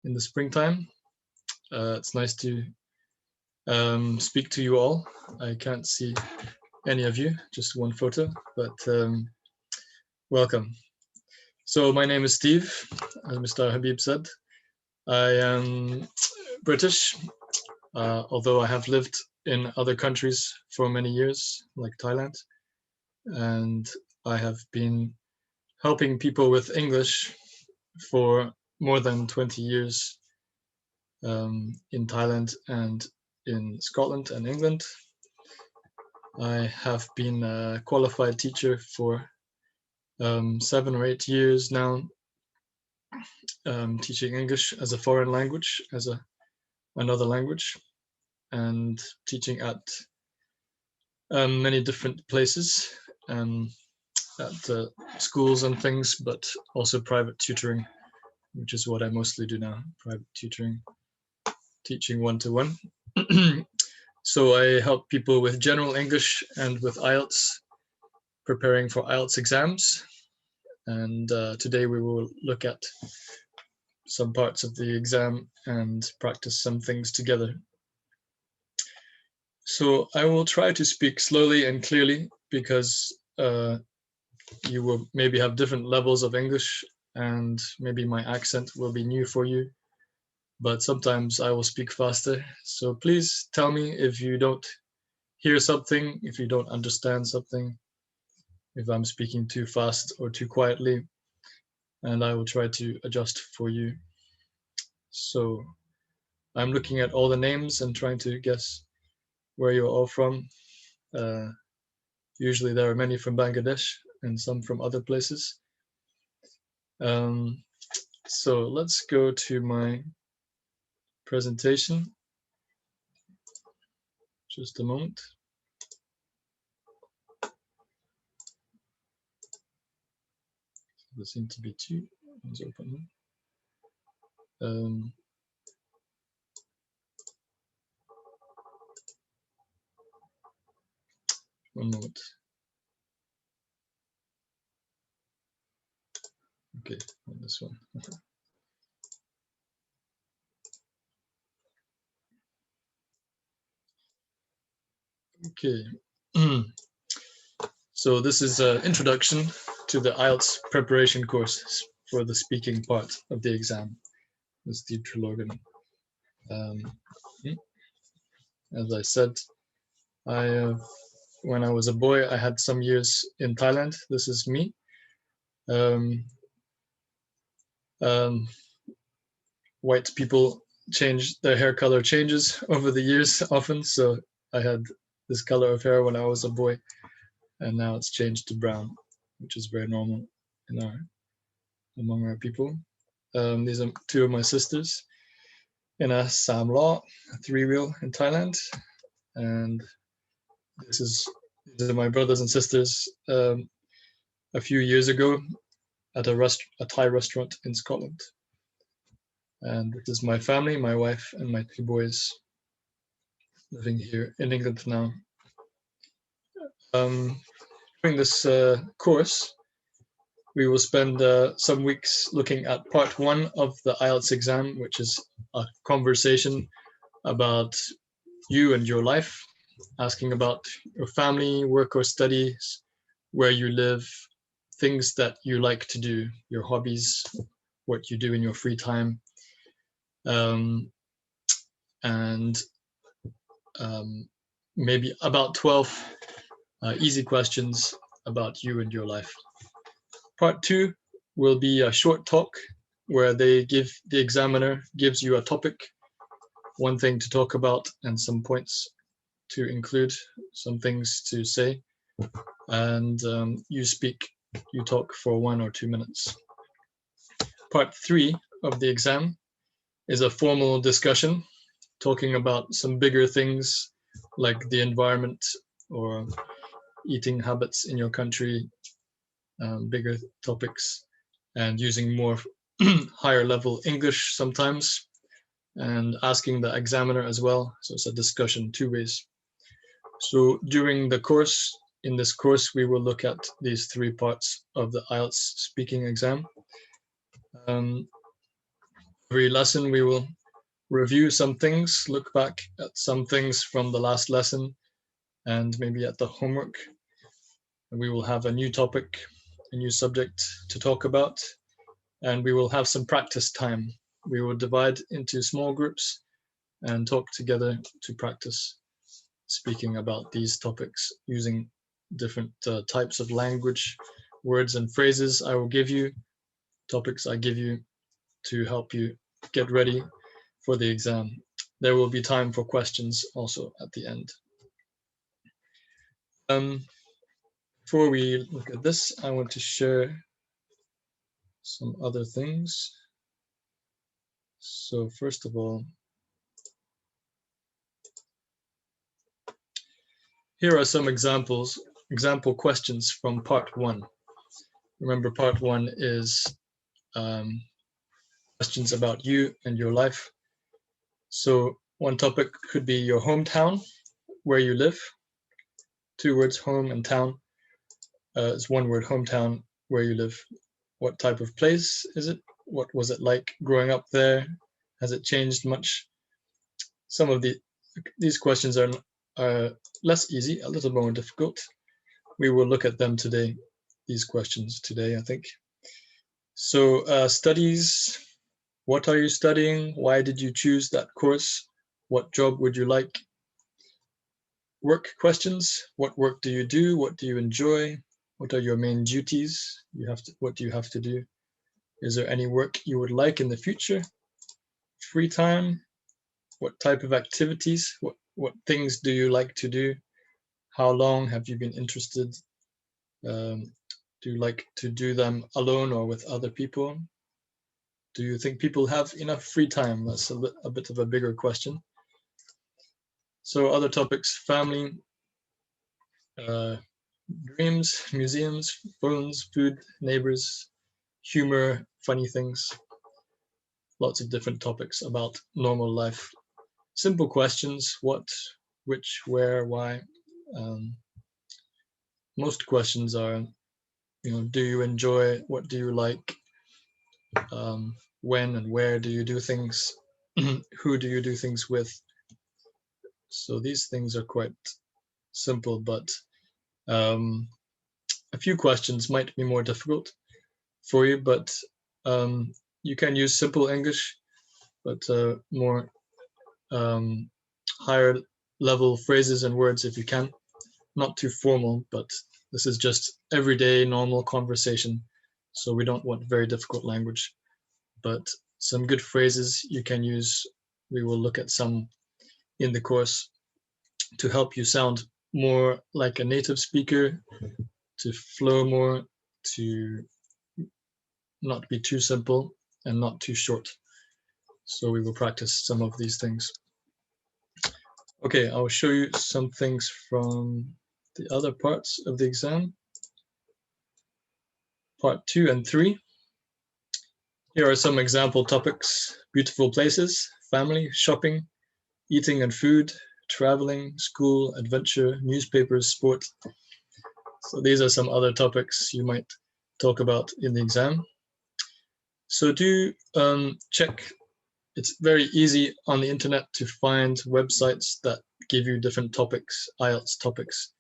in the springtime. It's nice to speak to you all. I can't see any of you, just one photo, but welcome. So my name is Steve, as Mr. Habib said. I am British, although I have lived in other countries for many years, like Thailand, and I have been helping people with English for more than 20 years in Thailand and in Scotland and England. I have been a qualified teacher for 7 or 8 years now, teaching English as a foreign language, as another language, and teaching at many different places, at schools and things, but also private tutoring, which is what I mostly do now, private tutoring, teaching one-to-one. So I help people with general English and with IELTS, preparing for IELTS exams. And today we will look at some parts of the exam and practice some things together. So I will try to speak slowly and clearly because you will maybe have different levels of English and maybe my accent will be new for you, but sometimes I will speak faster. So please tell me if you don't hear something, if you don't understand something, if I'm speaking too fast or too quietly, and I will try to adjust for you. So I'm looking at all the names and trying to guess where you're all from. Usually there are many from Bangladesh and some from other places. So let's go to my presentation. Just a moment. There seem to be two ones open. One moment. Okay, on this one. Okay. So this is an introduction to the IELTS preparation course for the speaking part of the exam. This is Diploma. As I said, when I was a boy, I had some years in Thailand. This is me. White people change, their hair color changes over the years often. So I had this color of hair when I was a boy, and now it's changed to brown, which is very normal among our people. These are two of my sisters in a Samlaw, a 3-wheel in Thailand, and these are my brothers and sisters a few years ago at a Thai restaurant in Scotland. And this is my family, my wife and my 2 boys living here in England now. During this course, we will spend some weeks looking at part 1 of the IELTS exam, which is a conversation about you and your life, asking about your family, work or studies, where you live, things that you like to do, your hobbies, what you do in your free time, and maybe about 12 easy questions about you and your life. Part 2 will be a short talk where the examiner gives you a topic, one thing to talk about and some points to include, some things to say, and you talk for 1 or 2 minutes. Part 3 of the exam is a formal discussion, talking about some bigger things like the environment or eating habits in your country, bigger topics, and using more higher level English sometimes, and asking the examiner as well. So it's a discussion 2 ways. So during the course, in this course, we will look at these 3 parts of the IELTS speaking exam. Every lesson we will review some things, look back at some things from the last lesson, and maybe at the homework. And we will have a new topic, a new subject to talk about, and we will have some practice time. We will divide into small groups and talk together to practice speaking about these topics using different types of language, words and phrases I will give you, topics I give you to help you get ready for the exam. There will be time for questions also at the end. Before we look at this, I want to share some other things. So first of all, here are some example questions from part 1. Remember, part 1 is questions about you and your life. So one topic could be your hometown, where you live. 2 words, home and town. It's 1 word, hometown, where you live. What type of place is it? What was it like growing up there? Has it changed much? Some of these questions are less easy, a little more difficult. We will look at them today, these questions today, I think. So studies, what are you studying? Why did you choose that course? What job would you like? Work questions, what work do you do? What do you enjoy? What are your main duties? What do you have to do? Is there any work you would like in the future? Free time, what type of activities? What things do you like to do? How long have you been interested? Do you like to do them alone or with other people? Do you think people have enough free time? That's a bit of a bigger question. So other topics, family, dreams, museums, phones, food, neighbors, humor, funny things. Lots of different topics about normal life. Simple questions, what, which, where, why. Most questions are, do you enjoy, what do you like, when and where do you do things, who do you do things with. So these things are quite simple, but a few questions might be more difficult for you, but you can use simple English, but more higher level phrases and words if you can. Not too formal, but this is just everyday normal conversation. So we don't want very difficult language, but some good phrases you can use. We will look at some in the course to help you sound more like a native speaker, to flow more, to not be too simple and not too short. So we will practice some of these things. Okay, I'll show you some things from the other parts of the exam. Part 2 and 3. Here are some example topics: beautiful places, family, shopping, eating and food, traveling, school, adventure, newspapers, sport. So these are some other topics you might talk about in the exam. So do check. It's very easy on the internet to find websites that give you different topics, IELTS topics.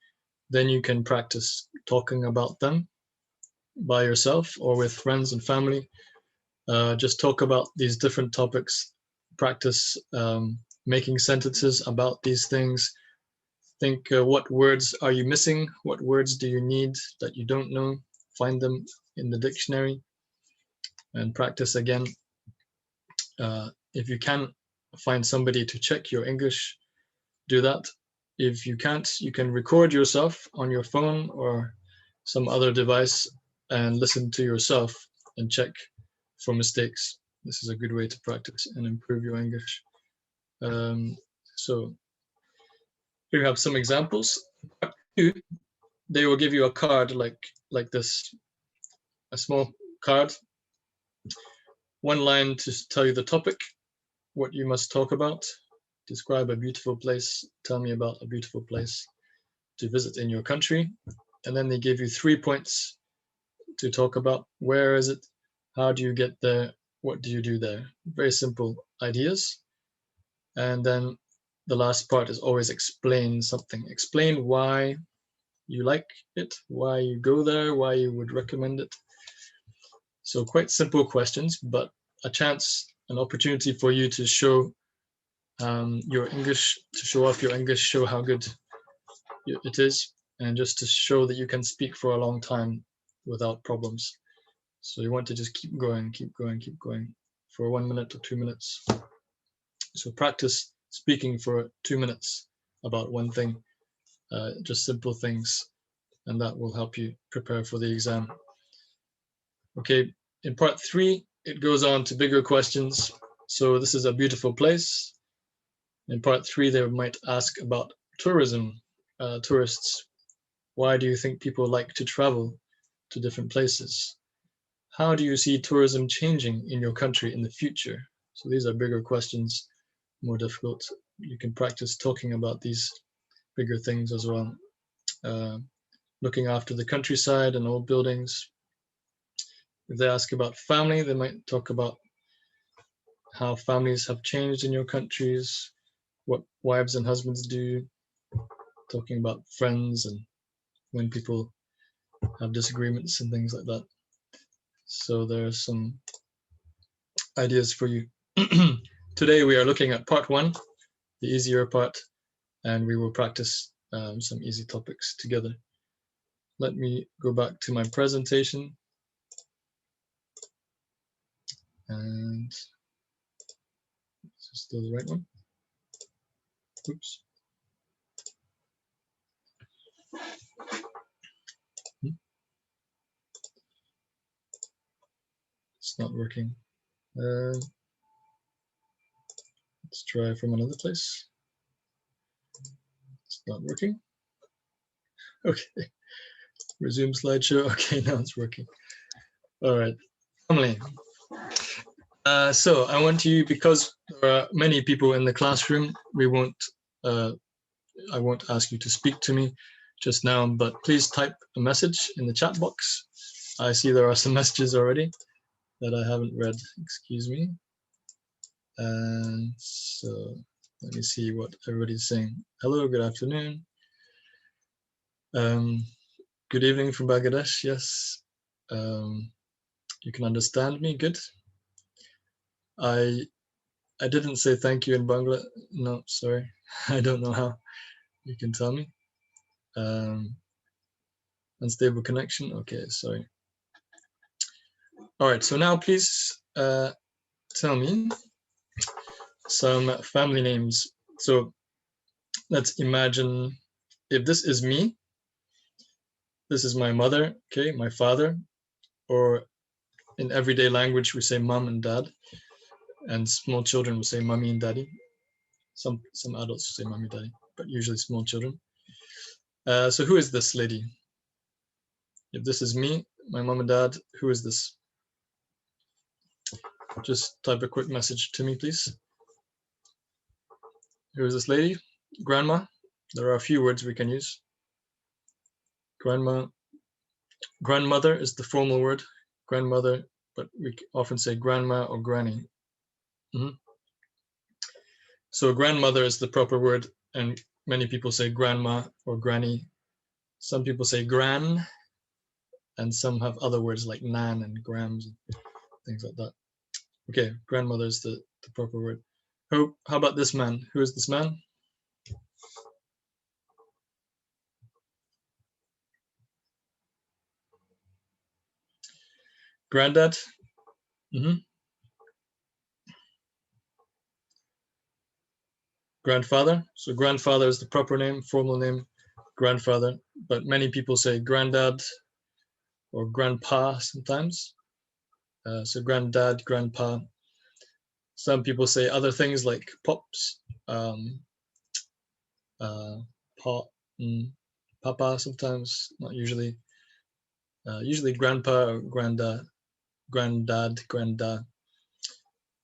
Then you can practice talking about them by yourself or with friends and family. Just talk about these different topics, practice making sentences about these things. Think what words are you missing? What words do you need that you don't know? Find them in the dictionary and practice again. If you can find somebody to check your English, do that. If you can't, you can record yourself on your phone or some other device and listen to yourself and check for mistakes. This is a good way to practice and improve your English. So here you have some examples. Part 2, they will give you a card like this, a small card. 1 line to tell you the topic, what you must talk about. Describe a beautiful place. Tell me about a beautiful place to visit in your country. And then they give you 3 points to talk about. Where is it? How do you get there? what do you do there? Very simple ideas. And then the last part is always explain something. Explain why you like it, why you go there, why you would recommend it. So quite simple questions, but a chance, an opportunity for you to show your English, to show off your English, show how good it is, and just to show that you can speak for a long time without problems. So you want to just keep going for 1 minute or 2 minutes. So practice speaking for 2 minutes about one thing, just simple things, and that will help you prepare for the exam. Okay, in part 3, it goes on to bigger questions. So this is a beautiful place. In part 3, they might ask about tourism, tourists. Why do you think people like to travel to different places? How do you see tourism changing in your country in the future? So these are bigger questions, more difficult. You can practice talking about these bigger things as well. Looking after the countryside and old buildings. If they ask about family, they might talk about how families have changed in your countries, what wives and husbands do, talking about friends and when people have disagreements and things like that. So there are some ideas for you. Today we are looking at part 1, the easier part, and we will practice some easy topics together. Let me go back to my presentation. And is this still the right one? Oops. It's not working. Let's try from another place. It's not working. Okay. Resume slideshow. Okay, now it's working. All right. Family. So I want you, because there are many people in the classroom, I won't ask you to speak to me just now, but please type a message in the chat box. I see there are some messages already that I haven't read, excuse me. And so let me see what everybody's saying. Hello, good afternoon. Good evening from Bangladesh, yes. You can understand me, good. I didn't say thank you in Bangla. No, sorry. I don't know how. You can tell me. Unstable connection. Okay, sorry. All right, so now please tell me some family names. So let's imagine if this is me, this is my mother, okay, my father, or in everyday language we say mom and dad, and small children will say mommy and daddy. Some adults say mommy, daddy, but usually small children. So who is this lady? If this is me, my mom and dad, who is this? Just type a quick message to me, please. Who is this lady? Grandma. There are a few words we can use. Grandma. Grandmother is the formal word, grandmother, but we often say grandma or granny. So grandmother is the proper word, and many people say grandma or granny. Some people say gran, and some have other words like nan and grams and things like that. Okay, grandmother is the proper word. How about this man? Who is this man? Granddad. Grandfather. So grandfather is the proper name, formal name, grandfather. But many people say granddad or grandpa sometimes. So granddad, grandpa. Some people say other things like pops, papa sometimes, not usually. Usually grandpa or granddad, granda,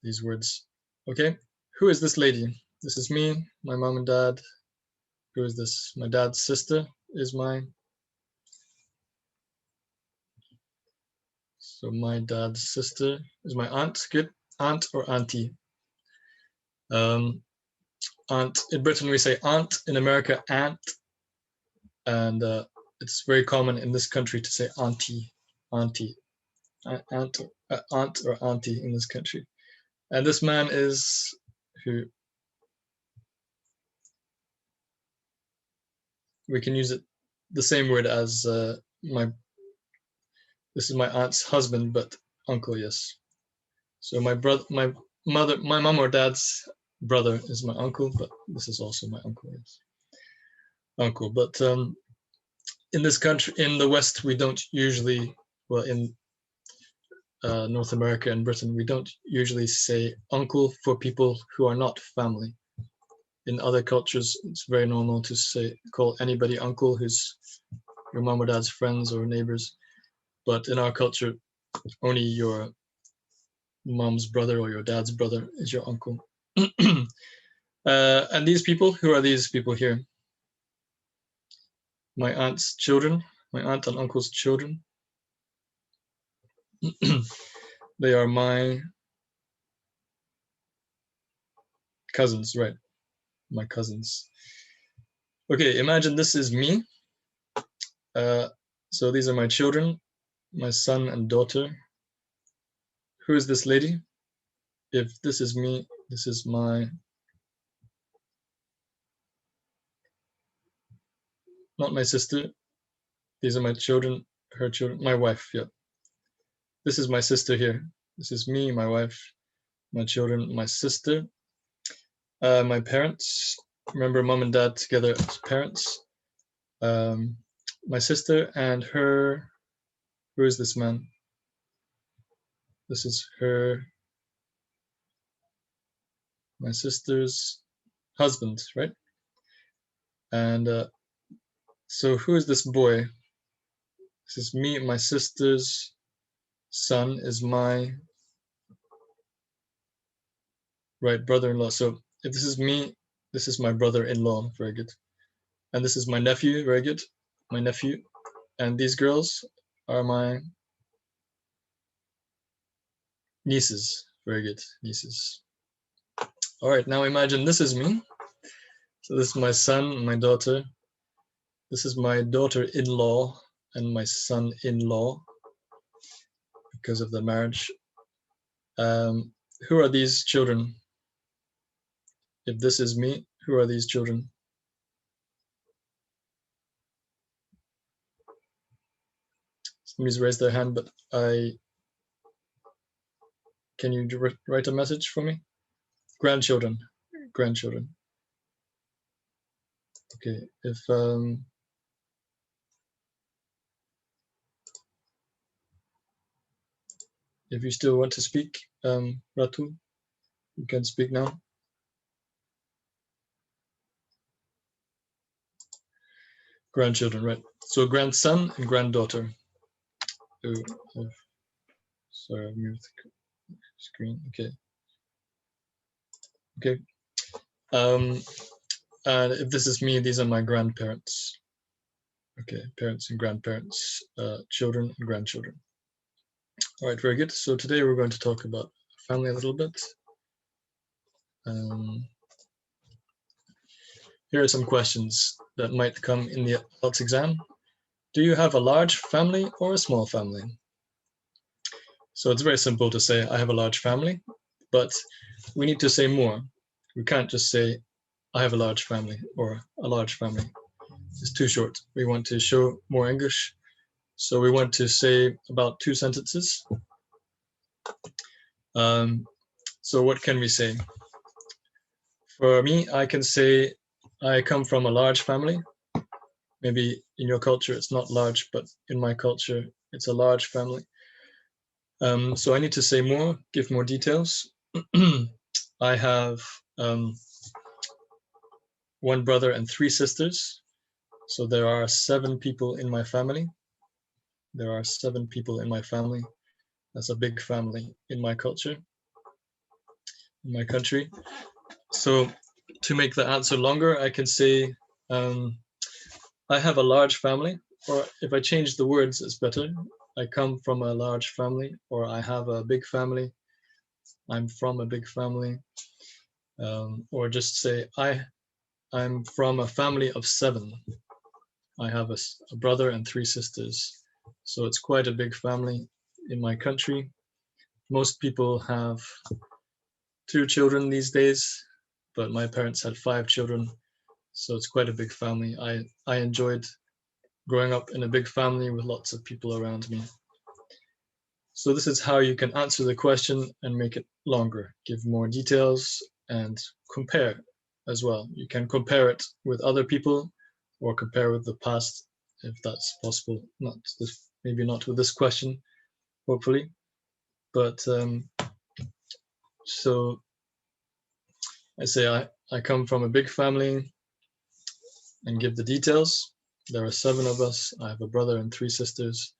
these words. Okay, who is this lady? This is me, my mom and dad. Who is this? My dad's sister is mine. So my dad's sister is my aunt. Good. Aunt or auntie. Aunt. In Britain we say aunt. In America, aunt. And it's very common in this country to say auntie. Auntie. Aunt or auntie in this country. And this man is who? We can use it the same word as this is my aunt's husband, but uncle, yes. So my mom or dad's brother is my uncle, but this is also my uncle, yes. Uncle, but in this country, in the West, we don't usually, well, in North America and Britain, we don't usually say uncle for people who are not family. In other cultures, it's very normal to call anybody uncle who's your mom or dad's friends or neighbors. But in our culture, only your mom's brother or your dad's brother is your uncle. And these people, who are these people here? My aunt's children, my aunt and uncle's children. They are my cousins, right? My cousins. Okay, imagine this is me. So these are my children, my son and daughter. Who is this lady? If this is me, this is my, not my sister. These are my children, her children, my wife, yeah. This is my sister here. This is me, my wife, my children, my sister, my parents. Remember, mom and dad together as parents. My sister and her, who is this man? This is her, my sister's husband, right? And so who is this boy? This is me, my sister's son is my, right, brother-in-law. So if this is me, this is my brother-in-law, very good. And this is my nephew, very good, my nephew. And these girls are my nieces, very good, nieces. All right, now imagine this is me. So this is my son and my daughter. This is my daughter-in-law and my son-in-law because of the marriage. Who are these children? If this is me, who are these children? Somebody's raised their hand, but can you write a message for me? Grandchildren, grandchildren. Okay, if you still want to speak, Ratu, you can speak now. Grandchildren, right? So grandson and granddaughter. Oh, sorry, I moved the screen. Okay. Okay. And if this is me, these are my grandparents. Okay, parents and grandparents, children and grandchildren. All right, very good. So today we're going to talk about family a little bit. Here are some questions that might come in the IELTS exam. Do you have a large family or a small family? So it's very simple to say I have a large family, but we need to say more. We can't just say I have a large family or a large family. It's too short. We want to show more English. So we want to say about 2 sentences. So what can we say? For me, I can say I come from a large family. Maybe in your culture it's not large, but in my culture it's a large family. So I need to say more, give more details. I have 1 brother and 3 sisters. So there are 7 people in my family. There are 7 people in my family. That's a big family in my culture, in my country. So to make the answer longer, I can say I have a large family, or if I change the words, it's better. I come from a large family, or I have a big family. I'm from a big family. Or just say I'm from a family of 7. I have a brother and 3 sisters. So it's quite a big family in my country. Most people have 2 children these days, but my parents had 5 children. So it's quite a big family. I enjoyed growing up in a big family with lots of people around me. So this is how you can answer the question and make it longer, give more details and compare as well. You can compare it with other people or compare with the past if that's possible. Not this, maybe not with this question, hopefully. But so I say I come from a big family and give the details. There are 7 of us. I have a brother and 3 sisters,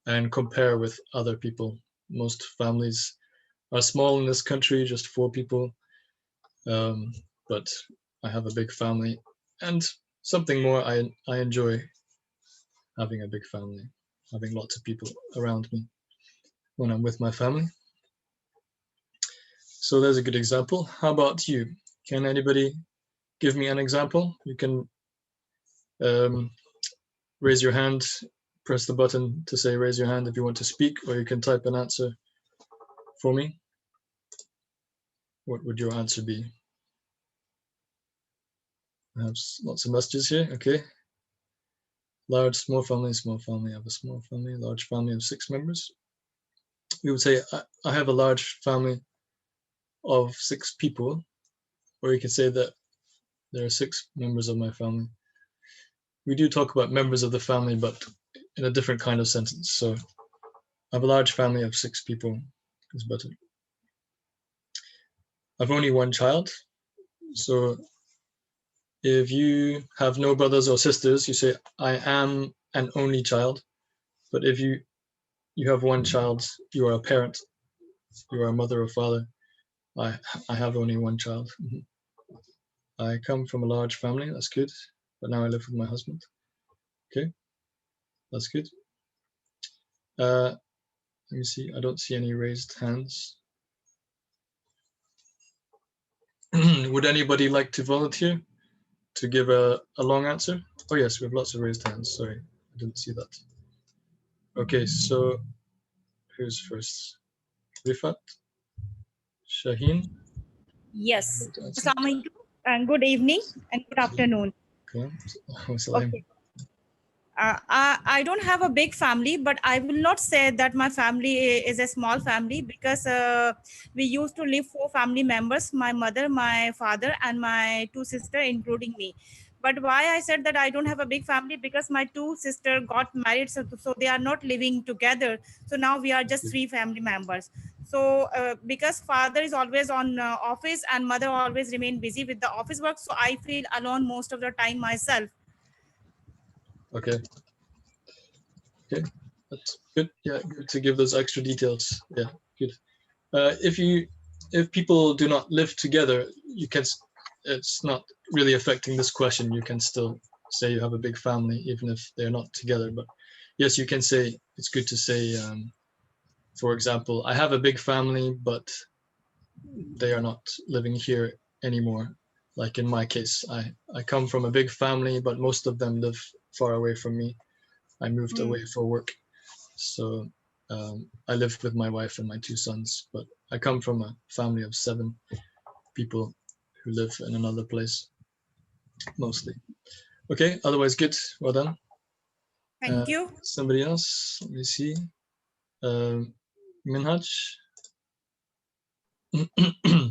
and compare with other people. Most families are small in this country, just 4 people. But I have a big family, and something more, I enjoy having a big family, having lots of people around me when I'm with my family. So there's a good example. How about you? Can anybody give me an example? You can raise your hand, press the button to say raise your hand if you want to speak, or you can type an answer for me. What would your answer be? I have lots of messages here. Okay. Large, small family, small family. I have a small family, large family of 6 members. We would say I have a large family of 6 people, or you could say that there are 6 members of my family. We do talk about members of the family, but in a different kind of sentence. So I have a large family of 6 people is better. I've only one child. So if you have no brothers or sisters, you say I am an only child. But if you have one child, you are a parent, you are a mother or father. I have only one child. I come from a large family, that's good. But now I live with my husband. Okay, that's good. Let me see, I don't see any raised hands. Would anybody like to volunteer to give a long answer? Oh yes, we have lots of raised hands, sorry, I didn't see that. Okay, so who's first? Rifat? Shaheen? Yes. Assalamualaikum and good evening and good afternoon. Okay. Okay. I don't have a big family, but I will not say that my family is a small family because we used to live 4 family members, my mother, my father, and my 2 sisters, including me. But why I said that I don't have a big family because my 2 sisters got married, so they are not living together. So now we are just 3 family members. So because father is always on office and mother always remain busy with the office work, so I feel alone most of the time myself. Okay. Okay, that's good. Yeah, good to give those extra details. Yeah, good. If people do not live together, you can. It's not really affecting this question. You can still say you have a big family even if they're not together. But yes, you can say it's good to say. For example, I have a big family, but they are not living here anymore. Like in my case, I come from a big family, but most of them live far away from me. I moved away for work. So I live with my wife and my 2 sons, but I come from a family of 7 people who live in another place, mostly. Okay, otherwise good, well done. Thank you. Somebody else, let me see. Minhaj?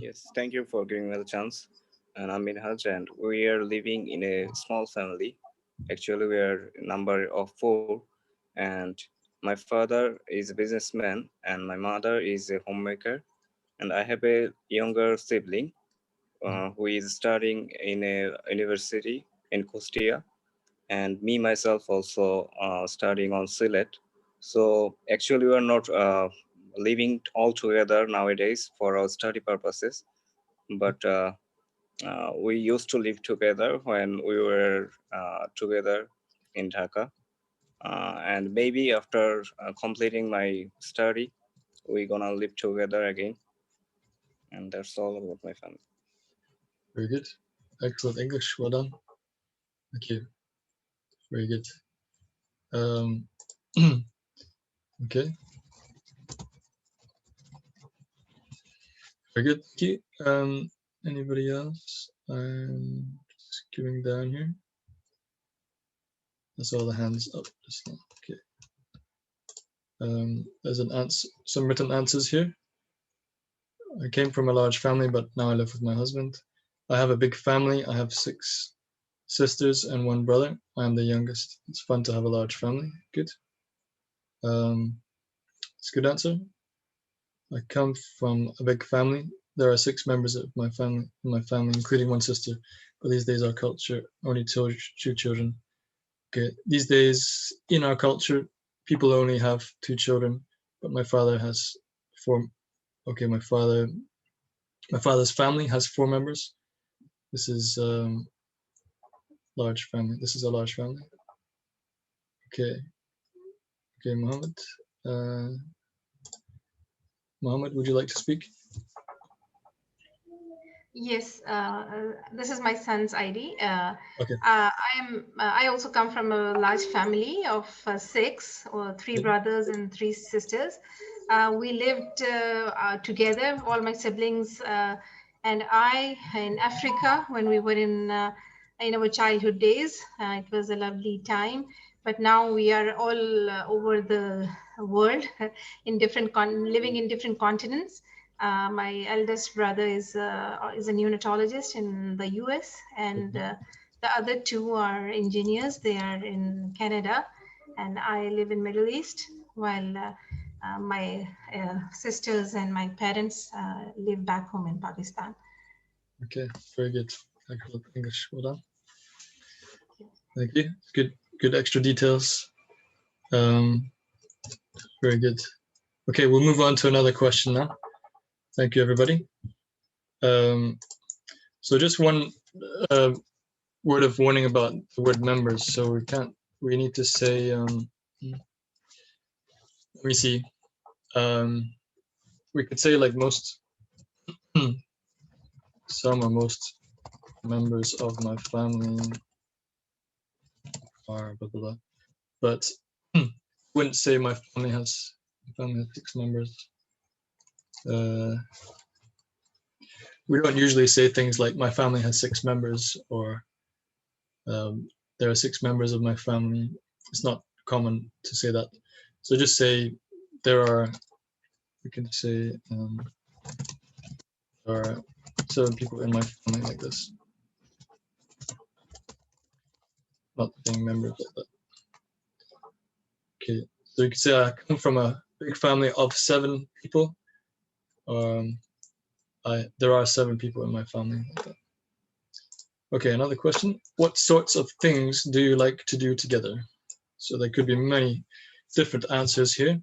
Yes, thank you for giving me the chance. And I'm Minhaj, and we are living in a small family. Actually, we are a number of 4, and my father is a businessman, and my mother is a homemaker, and I have a younger sibling who is studying in a university in Kustia, and me myself also studying on Silet. So actually, we are not living all together nowadays for our study purposes, but we used to live together when we were together in Dhaka. and maybe after completing my study, we're gonna live together again. And that's all about my family. Very good. Excellent English. Well done. Thank you. Very good. Okay. Very good. Thank you. Anybody else? I'm just skipping down here. That's all the hands up just now. Okay. There's an answer, some written answers here. I came from a large family, but now I live with my husband. I have a big family. I have 6 sisters and 1 brother. I am the youngest. It's fun to have a large family. Good. It's a good answer. I come from a big family. There are 6 members of my family, including 1 sister. But these days, our culture only 2 children. Okay. These days, in our culture, people only have 2 children. But my father has 4. Okay, my father's family has 4 members. This is large family. This is a large family. Okay. Okay, Mohammed. Mohammed, would you like to speak? Yes, this is my son's ID. Okay. I also come from a large family of 6, or 3 brothers and 3 sisters. We lived together, all my siblings and I, in Africa when we were in our childhood days. It was a lovely time. But now we are all over the world, in living in different continents. My eldest brother is a neonatologist in the US, and the other 2 are engineers. They are in Canada, and I live in Middle East, while my sisters and my parents live back home in Pakistan. Okay, very good. Excellent English. Well done. Thank you. Good extra details. Very good. Okay, we'll move on to another question now. Thank you, everybody. So just one word of warning about the word members. So we need to say, let me see. We could say like most, some or most members of my family are blah, blah, blah. But wouldn't say my family has 6 members. We don't usually say things like my family has 6 members, or there are 6 members of my family. It's not common to say that. So just say there are, we can say there are 7 people in my family, like this. Not saying members like that. Okay, so you could say I come from a big family of 7 people. There are 7 people in my family. Like that. Okay, another question. What sorts of things do you like to do together? So there could be many different answers here.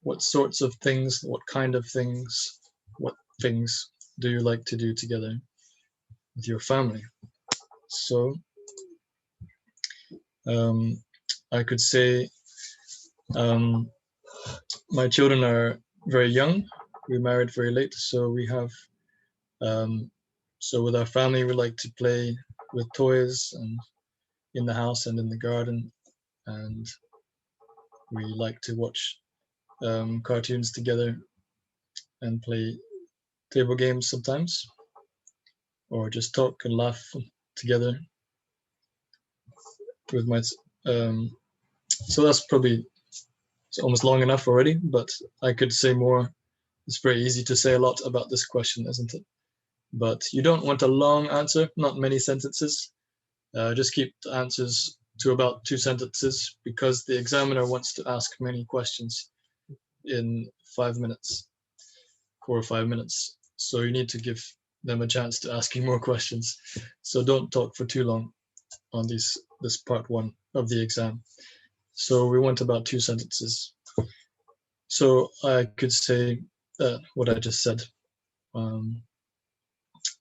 What sorts of things, what kind of things, what things do you like to do together with your family? So I could say my children are very young. We married very late, so we have so with our family we like to play with toys and in the house and in the garden, and we like to watch cartoons together and play table games sometimes, or just talk and laugh together with my so that's probably, it's almost long enough already, but I could say more. It's very easy to say a lot about this question, isn't it? But you don't want a long answer, not many sentences. Just keep the answers to about 2 sentences, because the examiner wants to ask many questions in 5 minutes, 4 or 5 minutes. So you need to give them a chance to asking more questions. So don't talk for too long on this part 1 of the exam. So we want about 2 sentences. So I could say what I just said.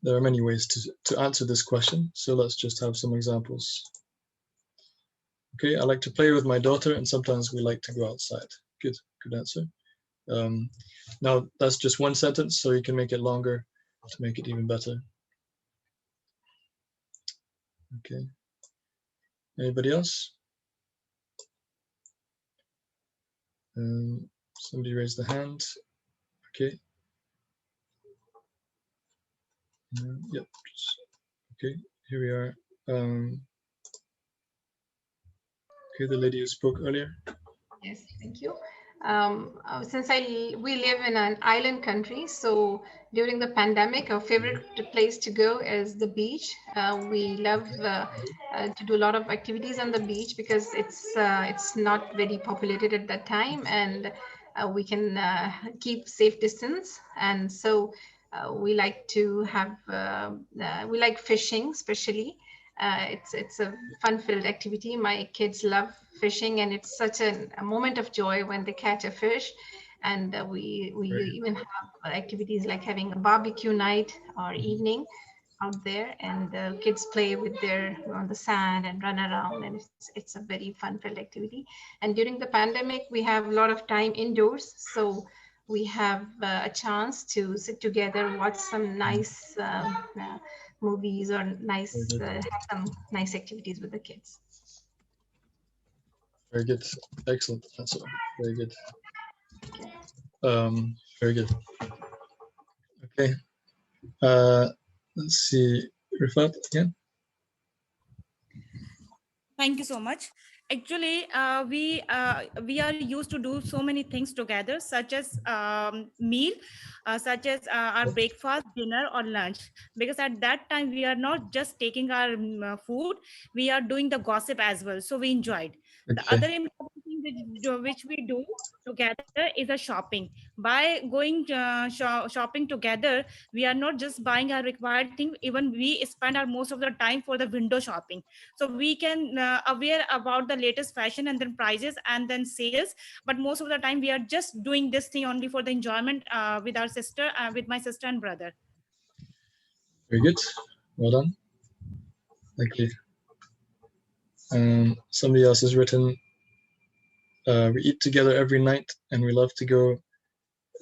There are many ways to answer this question. So let's just have some examples. Okay, I like to play with my daughter, and sometimes we like to go outside. Good answer. Now that's just one sentence, so you can make it longer to make it even better. Okay. Anybody else? Somebody raised the hand. Okay. Yep. Okay, here we are. Okay, the lady who spoke earlier. Yes, thank you. Since we live in an island country, so during the pandemic, our favorite place to go is the beach. We love to do a lot of activities on the beach because it's not very populated at that time, and we can keep safe distance. And so we like to have we like fishing, especially. It's a fun-filled activity. My kids love fishing, and it's such a moment of joy when they catch a fish. And we even have activities like having a barbecue night or evening out there, and the kids play with their on the sand and run around, and it's a very fun-filled activity. And during the pandemic, we have a lot of time indoors, so we have a chance to sit together, watch some nice movies, or nice have some nice activities with the kids. Very good. Excellent answer. Very good. Very good. Okay. Let's see. Rifat again. Thank you so much. Actually, we are used to do so many things together, such as meal, such as our breakfast, dinner, or lunch. Because at that time, we are not just taking our food; we are doing the gossip as well. So we enjoyed. The Okay. other important thing which we do together is a shopping. By going shopping together, we are not just buying our required thing. Even we spend our most of the time for the window shopping, so we can aware about the latest fashion and then prices and then sales. But most of the time we are just doing this thing only for the enjoyment with our sister, with my sister and brother. Very good. Well done. Thank you. Somebody else has written, we eat together every night, and we love to go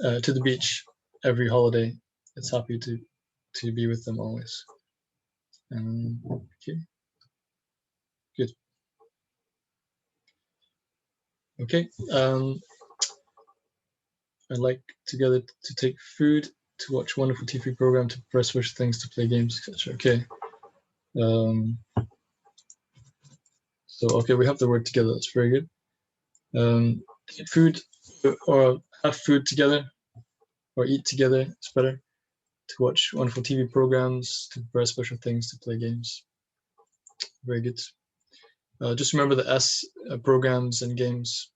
to the beach every holiday. It's happy to be with them always. Okay. Good. Okay. I like together to take food, to watch wonderful TV program, to press wish things, to play games, etc. Okay. So okay, we have the word together. That's very good. Eat food or have food together, or eat together. It's better. To watch wonderful TV programs, to prepare special things, to play games. Very good. Just remember the S, programs and games.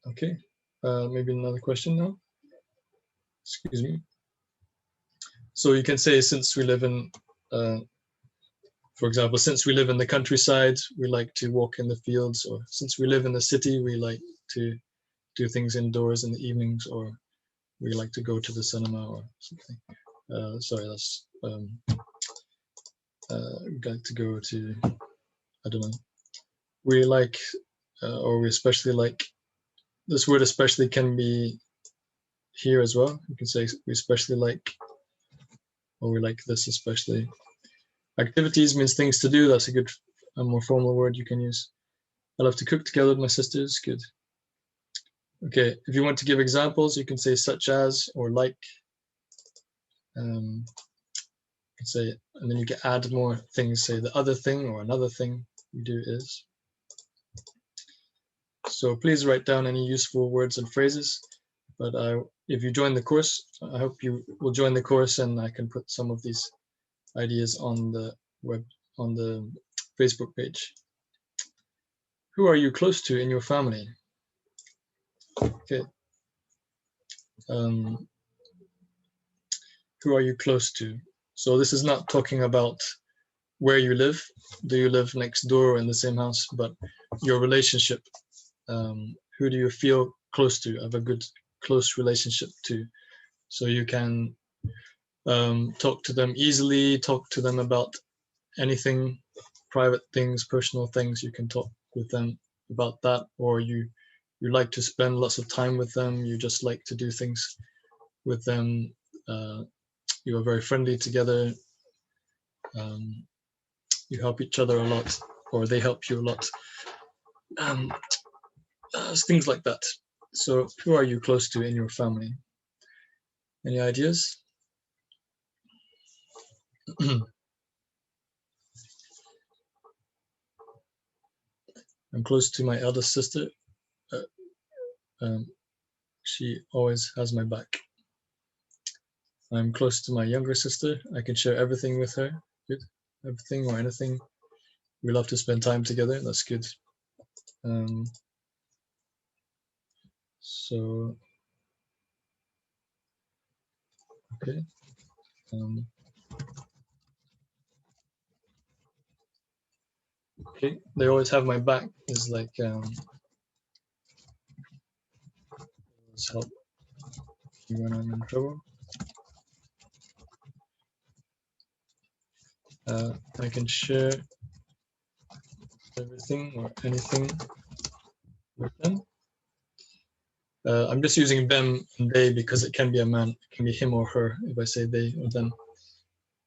Okay. Maybe another question now. Excuse me. So you can say, since we live in, for example, since we live in the countryside, we like to walk in the fields, or since we live in the city, we like to do things indoors in the evenings, or we like to go to the cinema or something. Sorry, that's we like to go to, I don't know. We like, or we especially like. This word especially can be here as well. You can say we especially like, or we like this especially. Activities means things to do. That's a more formal word you can use. I love to cook together with my sisters. Good. Okay, if you want to give examples, you can say such as or like. You can say, and then you can add more things. Say the other thing or another thing you do is. So please write down any useful words and phrases. But if you join the course, I hope you will join the course, and I can put some of these ideas on the on the Facebook page. Who are you close to in your family? Okay. Who are you close to? So this is not talking about where you live. Do you live next door or in the same house? But your relationship. Who do you feel close to, have a good close relationship to? So you can talk to them easily, talk to them about anything, private things, personal things, you can talk with them about that, or you like to spend lots of time with them, you just like to do things with them, you are very friendly together, you help each other a lot, or they help you a lot, things like that. So who are you close to in your family? Any ideas? I'm close to my eldest sister. She always has my back. I'm close to my younger sister. I can share everything with her. Good. Everything or anything. We love to spend time together. That's good. So, okay. Okay. They always have my back is like, let's help me when I'm in trouble. I can share everything or anything with them. I'm just using them and they because it can be a man, it can be him or her if I say they or them.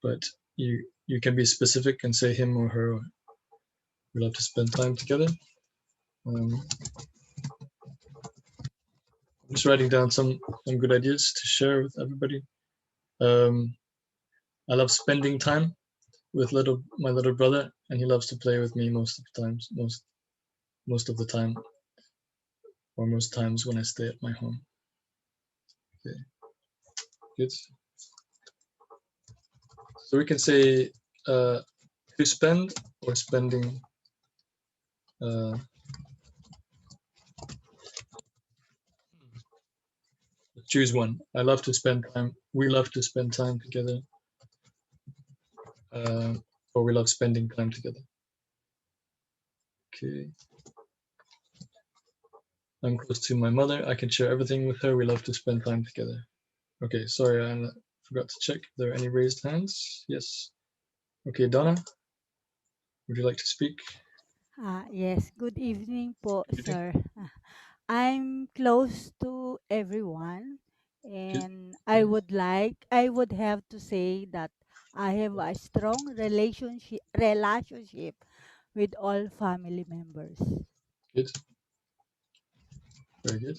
But you can be specific and say him or her. Or we love to spend time together. I'm just writing down some good ideas to share with everybody. I love spending time with my little brother, and he loves to play with me most of the times, most of the time, or most times when I stay at my home. Okay, good. So we can say to spend or spending. Choose one. I love to spend time. We love to spend time together. Or we love spending time together. Okay. I'm close to my mother. I can share everything with her. We love to spend time together. Okay, sorry, I forgot to check if there are any raised hands. Yes. Okay, Donna, would you like to speak? Yes, good evening po, Good evening. sir. I'm close to everyone, Good. and I would have to say that I have a strong relationship with all family members. Good. Very good.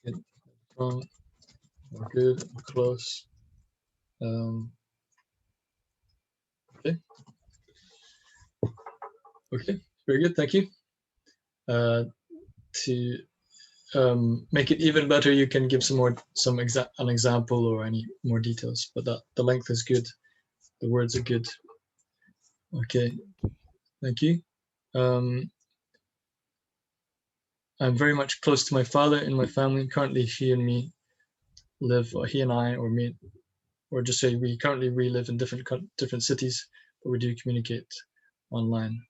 Good. Strong. We're good. We're close. Okay. Okay. Very good. Thank you. To make it even better, you can give an example or any more details. But the length is good. The words are good. Okay. Thank you. I'm very much close to my father in my family. Currently, he and me live, or he and I, or me, or just say we live in different cities, but we do communicate online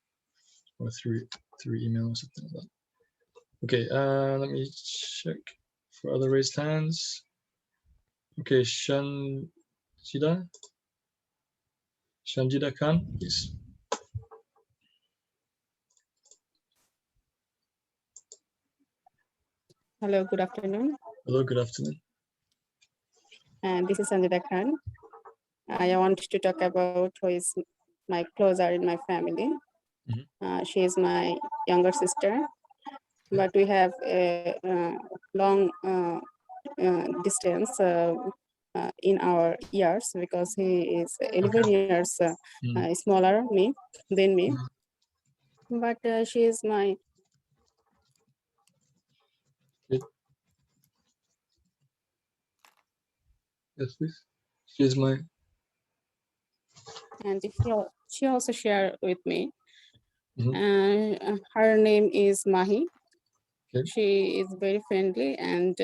or through email or something like that. Okay, let me check for other raised hands. Okay, Shanjida Khan, please. Hello, good afternoon. Hello, good afternoon. This is Sanjita Khan. I want to talk about who is my closer in my family. She is my younger sister, but we have a long distance in our years because he is 11 years smaller than me. But she is my Yes, please. She is my. And she also shared with me. Her name is Mahi. Okay. She is very friendly, and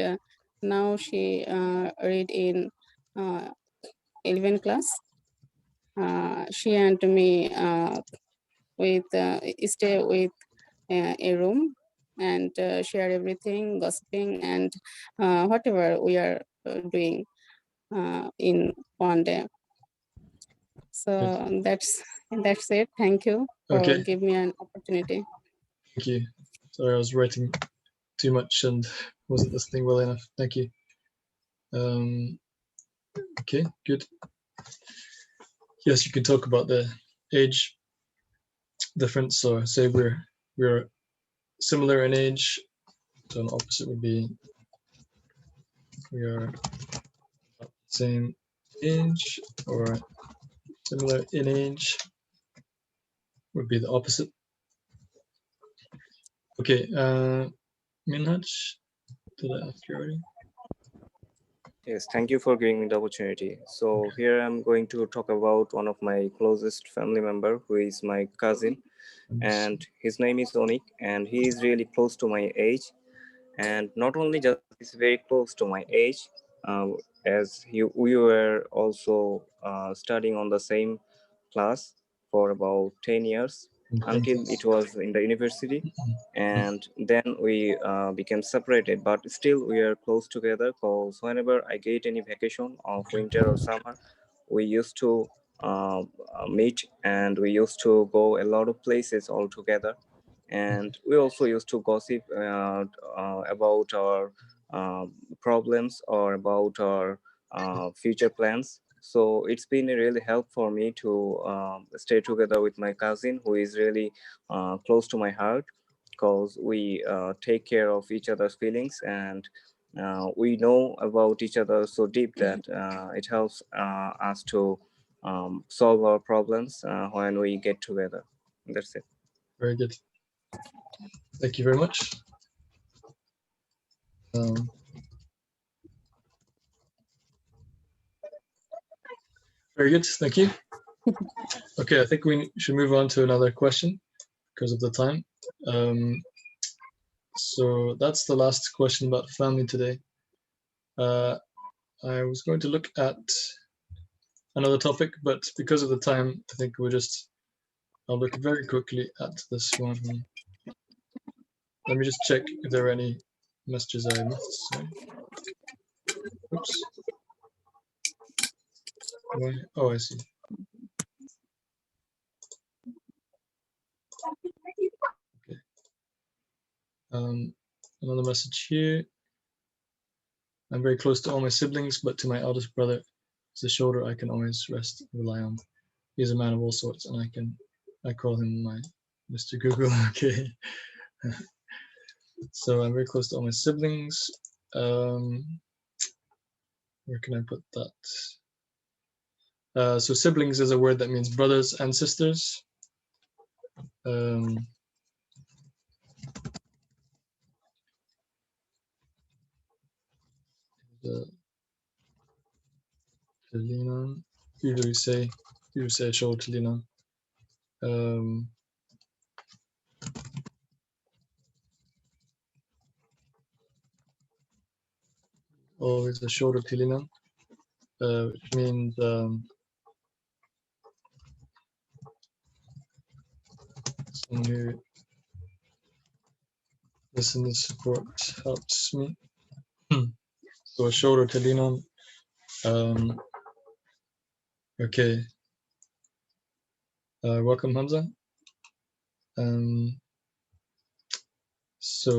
now she read in 11th class. She and me stay with a room and share everything, gossiping, and whatever we are doing. in one day. So that's it. Thank you for Okay. giving me an opportunity. Thank you. Sorry, I was writing too much and wasn't listening well enough. Thank you. Okay, good. Yes, you can talk about the age difference, or say we're similar in age. So an opposite would be we are same age, or similar in age would be the opposite. Okay, Minhaj, did I ask you already? Yes, thank you for giving me the opportunity. So here I'm going to talk about one of my closest family member, who is my cousin, and his name is Onik, and he is really close to my age. And not only just he's very close to my age, as we were also studying on the same class for about 10 years until it was in the university, and then we became separated, but still we are close together, because whenever I get any vacation of winter or summer, we used to meet, and we used to go a lot of places all together, and we also used to gossip about our problems, or about our future plans. So it's been a really help for me to stay together with my cousin, who is really close to my heart, because we take care of each other's feelings, and we know about each other so deep that it helps us to solve our problems when we get together. That's it. Very good. Thank you very much. Very good. Thank you. Okay, I think we should move on to another question because of the time. So that's the last question about family today. I was going to look at another topic, but because of the time, I think I'll look very quickly at this one. Let me just check if there are any messages I missed. Sorry. Oops. Why? Oh, I see. Okay. Another message here. I'm very close to all my siblings, but to my eldest brother, it's a shoulder I can always rest and rely on. He's a man of all sorts, and I call him my Mr. Google. Okay. So I'm very close to all my siblings. Where can I put that? So siblings is a word that means brothers and sisters. Tilinan. Usually say shoulder Tilinan. Always a shoulder Tilinan, which means someone who listens, support, helps me. So a shoulder to lean on. Okay. Welcome, Hamza. So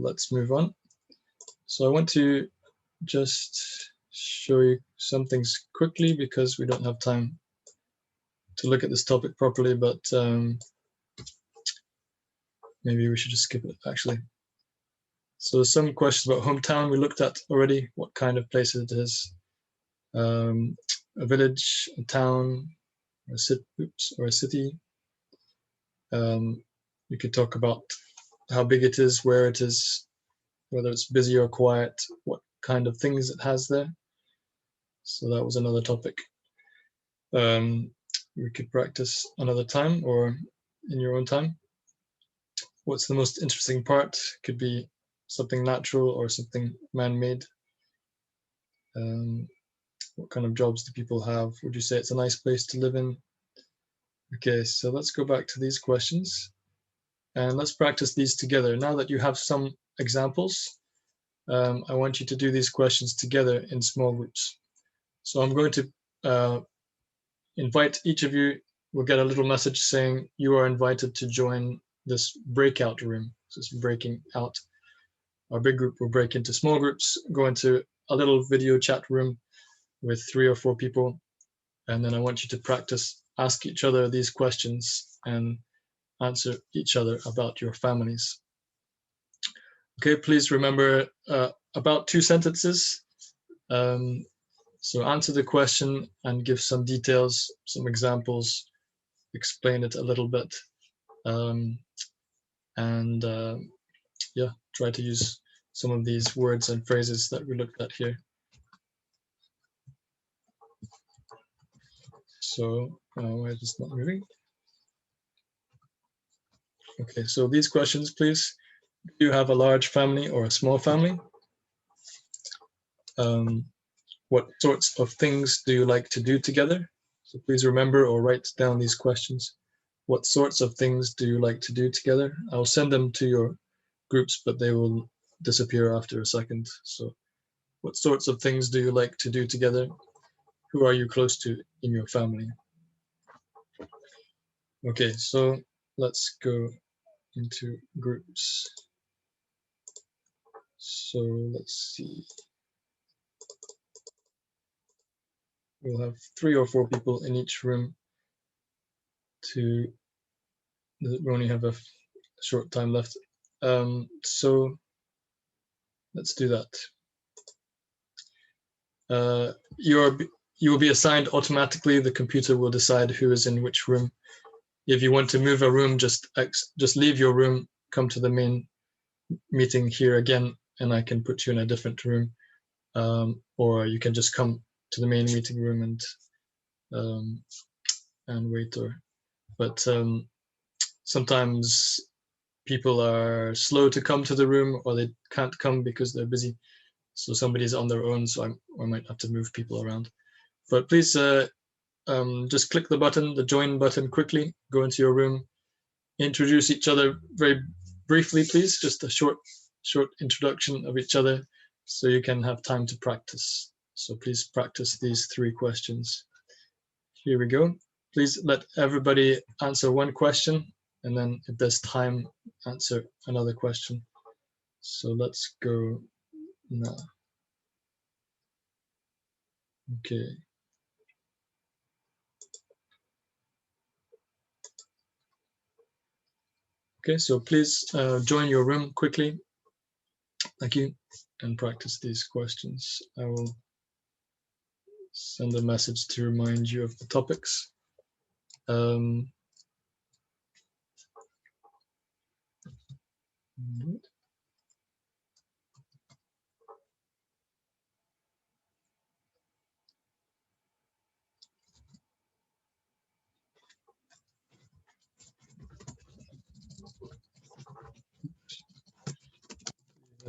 let's move on. So I want to just show you some things quickly because we don't have time to look at this topic properly, but maybe we should just skip it actually. So some questions about hometown we looked at already, what kind of place it is. A village, a town, or a city. You could talk about how big it is, where it is, whether it's busy or quiet, what kind of things it has there. So that was another topic. We could practice another time or in your own time. What's the most interesting part? Could be something natural or something man-made. What kind of jobs do people have? Would you say it's a nice place to live in? Okay, so let's go back to these questions and let's practice these together. Now that you have some examples, I want you to do these questions together in small groups. So I'm going to invite each of you. We'll get a little message saying you are invited to join this breakout room. So it's breaking out. Our big group will break into small groups, go into a little video chat room with 3 or 4 people. And then I want you to practice, ask each other these questions and answer each other about your families. Okay, please remember about 2 sentences. So answer the question and give some details, some examples, explain it a little bit. Yeah, try to use some of these words and phrases that we looked at here. So why is this not moving? Okay, so these questions, please. Do you have a large family or a small family? What sorts of things do you like to do together? So please remember or write down these questions. What sorts of things do you like to do together? I'll send them to your groups, but they will disappear after a second. So what sorts of things do you like to do together? Who are you close to in your family? Okay, so let's go into groups. So let's see. We'll have 3 or 4 people in each room. We only have a short time left. So let's do that. You will be assigned automatically. The computer will decide who is in which room. If you want to move a room, just leave your room, come to the main meeting here again, and I can put you in a different room. Or you can just come to the main meeting room and wait. But sometimes people are slow to come to the room, or they can't come because they're busy. So somebody's on their own, so I might have to move people around. But please just click the button, the join button quickly, go into your room, introduce each other very briefly, please, just a short introduction of each other so you can have time to practice. So please practice these 3 questions. Here we go. Please let everybody answer 1 question, and then if there's time, answer another question. So let's go now. Okay. Okay, so please join your room quickly. Thank you. And practice these questions. I will send a message to remind you of the topics. Have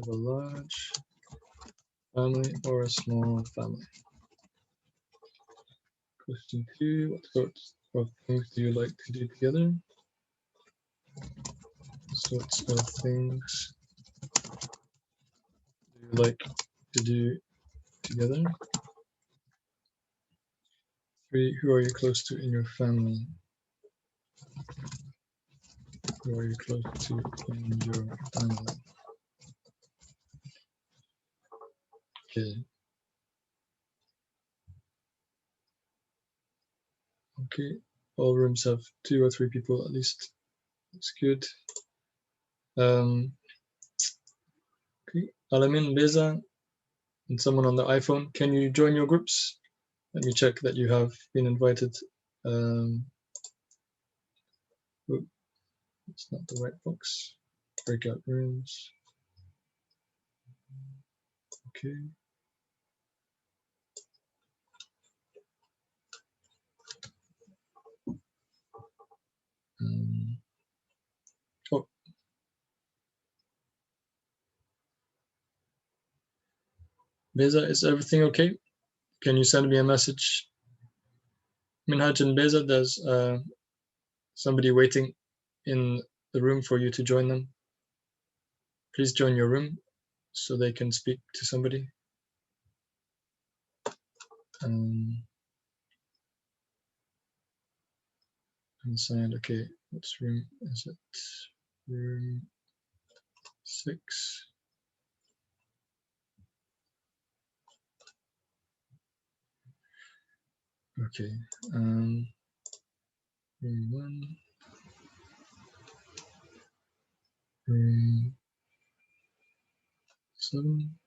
a large family or a small family? Question 2, what sorts of things do you like to do together? Sorts of things do you like to do together? 3, who are you close to in your family? Who are you close to in your family? Okay. Okay, all rooms have 2 or 3 people at least. That's good. Okay, Alamin, Beza, and someone on the iPhone, can you join your groups? Let me check that you have been invited. It's not the right box. Breakout rooms. Okay. Oh. Beza, is everything okay? Can you send me a message? Minhaj and Beza, there's somebody waiting in the room for you to join them. Please join your room so they can speak to somebody. Inside, okay, what's room is it? Room 6. Okay, room 1, room 7.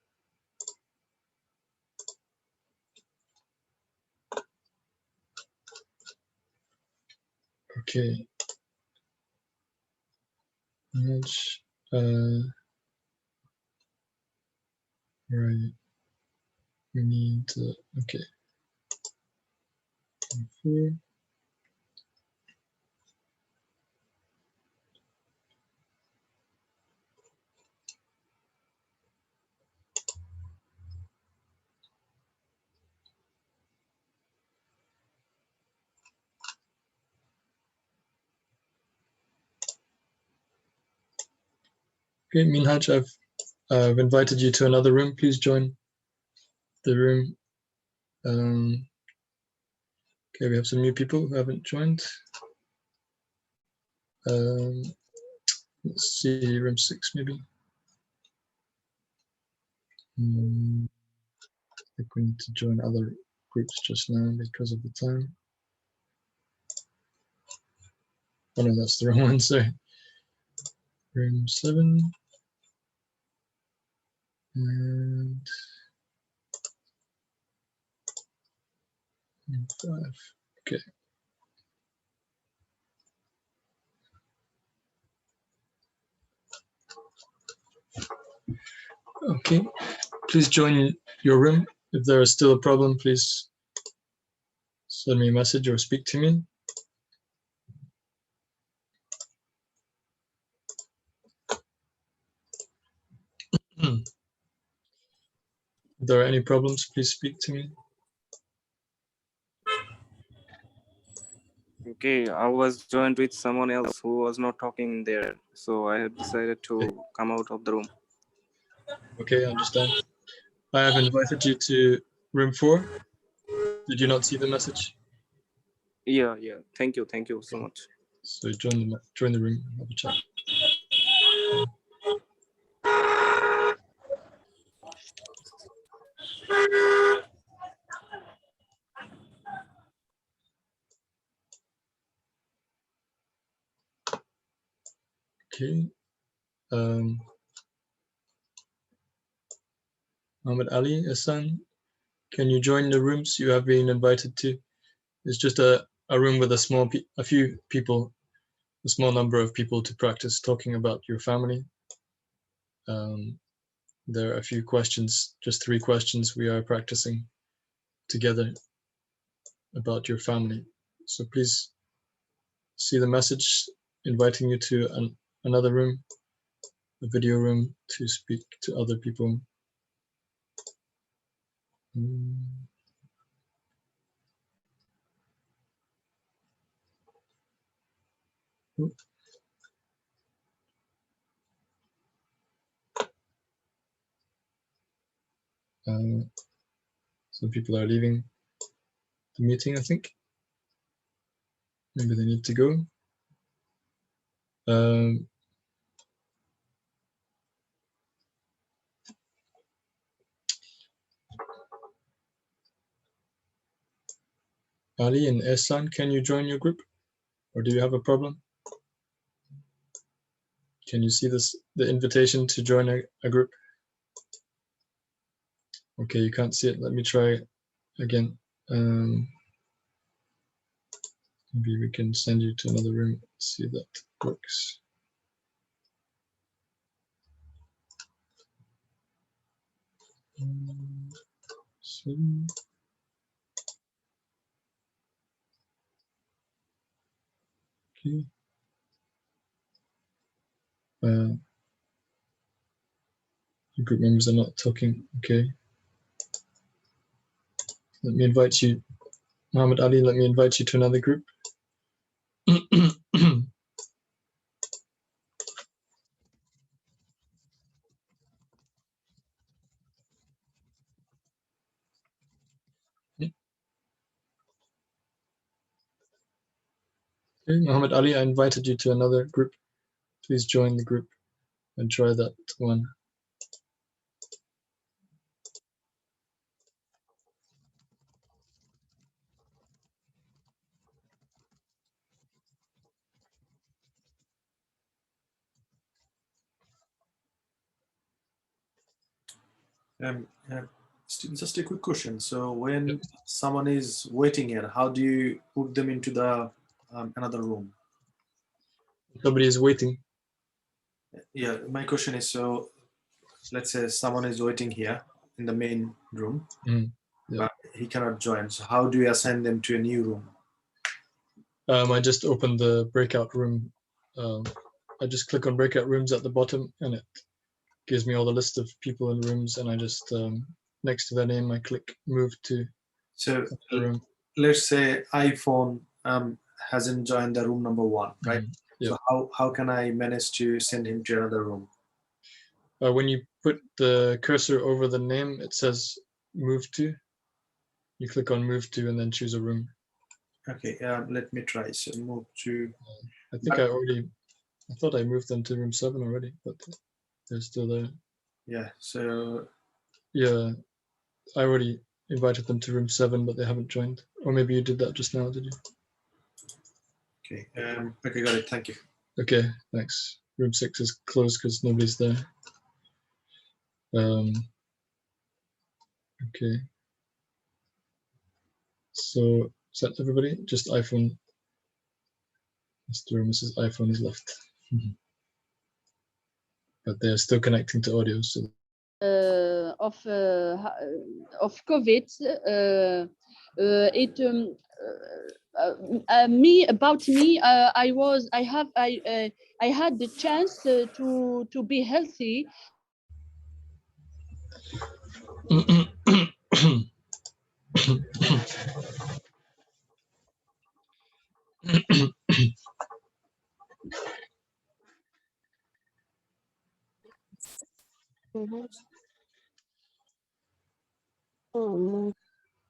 Okay, which right, we need okay, 4. Okay, Minhaj, I've invited you to another room. Please join the room. Okay, we have some new people who haven't joined. Let's see, room 6 maybe. I think we need to join other groups just now because of the time. Oh no, that's the wrong one, sorry. Room 7. And room 5. Okay. Okay, please join your room. If there is still a problem, please send me a message or speak to me. If there are any problems, please speak to me. Okay, I was joined with someone else who was not talking there, so I have decided to come out of the room. Okay, I understand. I have invited you to room 4. Did you not see the message? Yeah. Thank you so Okay. much. So join the room and have a chat. Okay. Muhammad Ali, Hassan, can you join the rooms you have been invited to? It's just a room with a few people, a small number of people to practice talking about your family. There are a few questions, just 3 questions we are practicing together about your family. So please see the message inviting you to another room, a video room, to speak to other people. Some people are leaving the meeting, I think. Maybe they need to go. Ali and Ehsan, can you join your group? Or do you have a problem? Can you see the invitation to join a group? Okay, you can't see it. Let me try again. Maybe we can send you to another room, see if that works. So, okay. The group members are not talking. Okay. Let me invite you, Muhammad Ali, let me invite you to another group. Okay, Muhammad Ali, I invited you to another group. Please join the group and try that one. Just a quick question. So when someone is waiting here, how do you put them into the another room? Somebody is waiting. Yeah, my question is, so let's say someone is waiting here in the main room, but he cannot join. So how do you assign them to a new room? I just opened the breakout room. I just click on breakout rooms at the bottom, and it gives me all the list of people in rooms, and I just next to their name I click move to So the room. let's say iPhone hasn't joined the room number 1, right? Yeah. So how can I manage to send him to another room? When you put the cursor over the name, it says move to. You click on move to and then choose a room. Okay, let me try. So move to. I think I thought I moved them to room 7 already, but they're still there. Yeah, so. Yeah, I already invited them to room 7, but they haven't joined. Or maybe you did that just now, did you? Okay, okay, got it. Thank you. Okay, thanks. Room 6 is closed because nobody's there. Okay. So is that everybody? Just iPhone. Mr. and Mrs. iPhone is left. But they're still connecting to audio. So of COVID, about me, I had the chance to be healthy.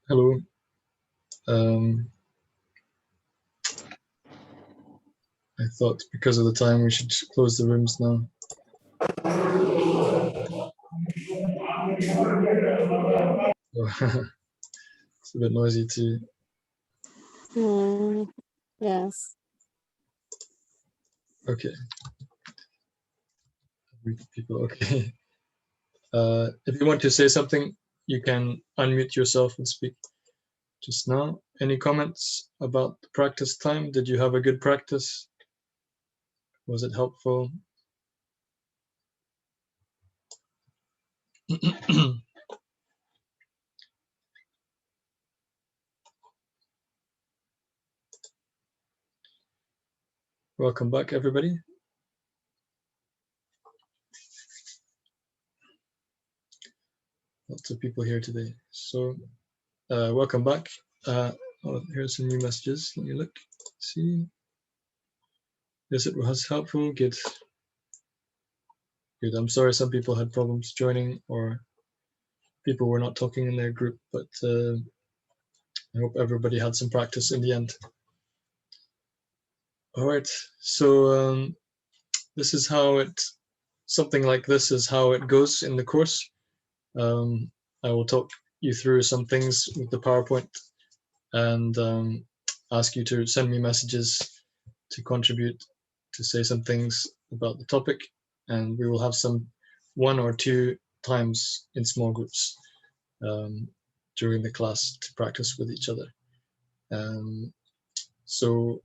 Hello. I thought because of the time we should close the rooms now. It's a bit noisy too. Yes. Okay. People, okay. If you want to say something, you can unmute yourself and speak just now. Any comments about the practice time? Did you have a good practice? Was it helpful? Welcome back, everybody. Lots of people here today. So welcome back. Oh, here's some new messages. Let me look. See. Yes, it was helpful. Good. Good. I'm sorry some people had problems joining or people were not talking in their group, but I hope everybody had some practice in the end. All right. So this is how something like this is how it goes in the course. I will talk you through some things with the PowerPoint and ask you to send me messages to contribute, to say some things about the topic, and we will have some 1 or 2 times in small groups during the class to practice with each other. So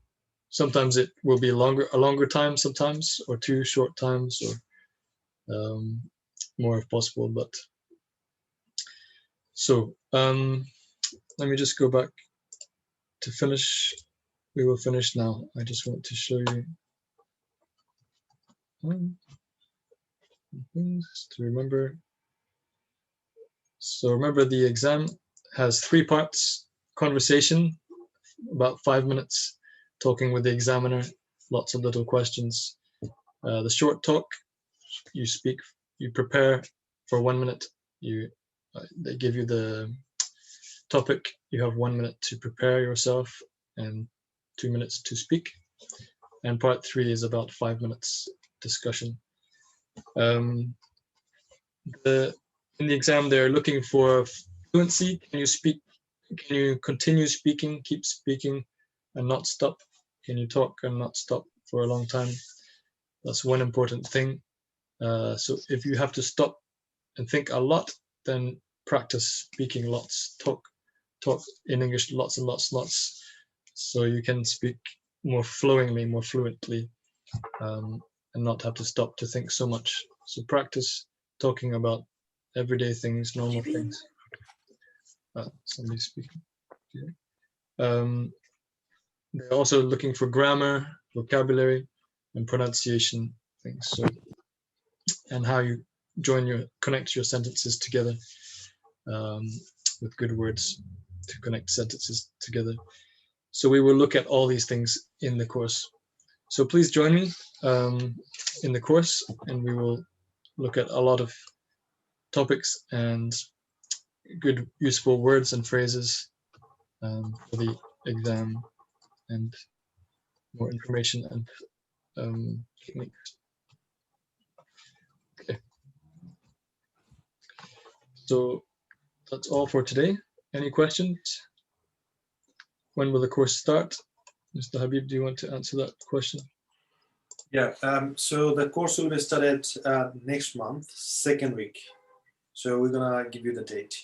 sometimes it will be a longer time sometimes, or 2 short times, or more if possible. But so let me just go back to finish. We will finish now. I just want to show you things to remember. So remember, the exam has 3 parts: conversation, about 5 minutes, talking with the examiner, lots of little questions. The short talk, you speak, you prepare for 1 minute. They give you the topic. You have 1 minute to prepare yourself and 2 minutes to speak. And part 3 is about 5 minutes discussion. In the exam, they're looking for fluency. Can you speak? Can you continue speaking, keep speaking, and not stop? Can you talk and not stop for a long time? That's one important thing. So if you have to stop and think a lot, then practice speaking lots. Talk in English lots and lots, so you can speak more flowingly, more fluently, and not have to stop to think so much. So practice talking about everyday things, normal things. Somebody's speaking. Okay. They're also looking for grammar, vocabulary, and pronunciation things. So, and how you connect your sentences together with good words to connect sentences together. So we will look at all these things in the course. So please join me in the course, and we will look at a lot of topics and good, useful words and phrases for the exam, and more information and techniques. Okay. So that's all for today. Any questions? When will the course start? Mr. Habib, do you want to answer that question? Yeah, so the course will be started next month, 2nd week. So we're gonna give you the date.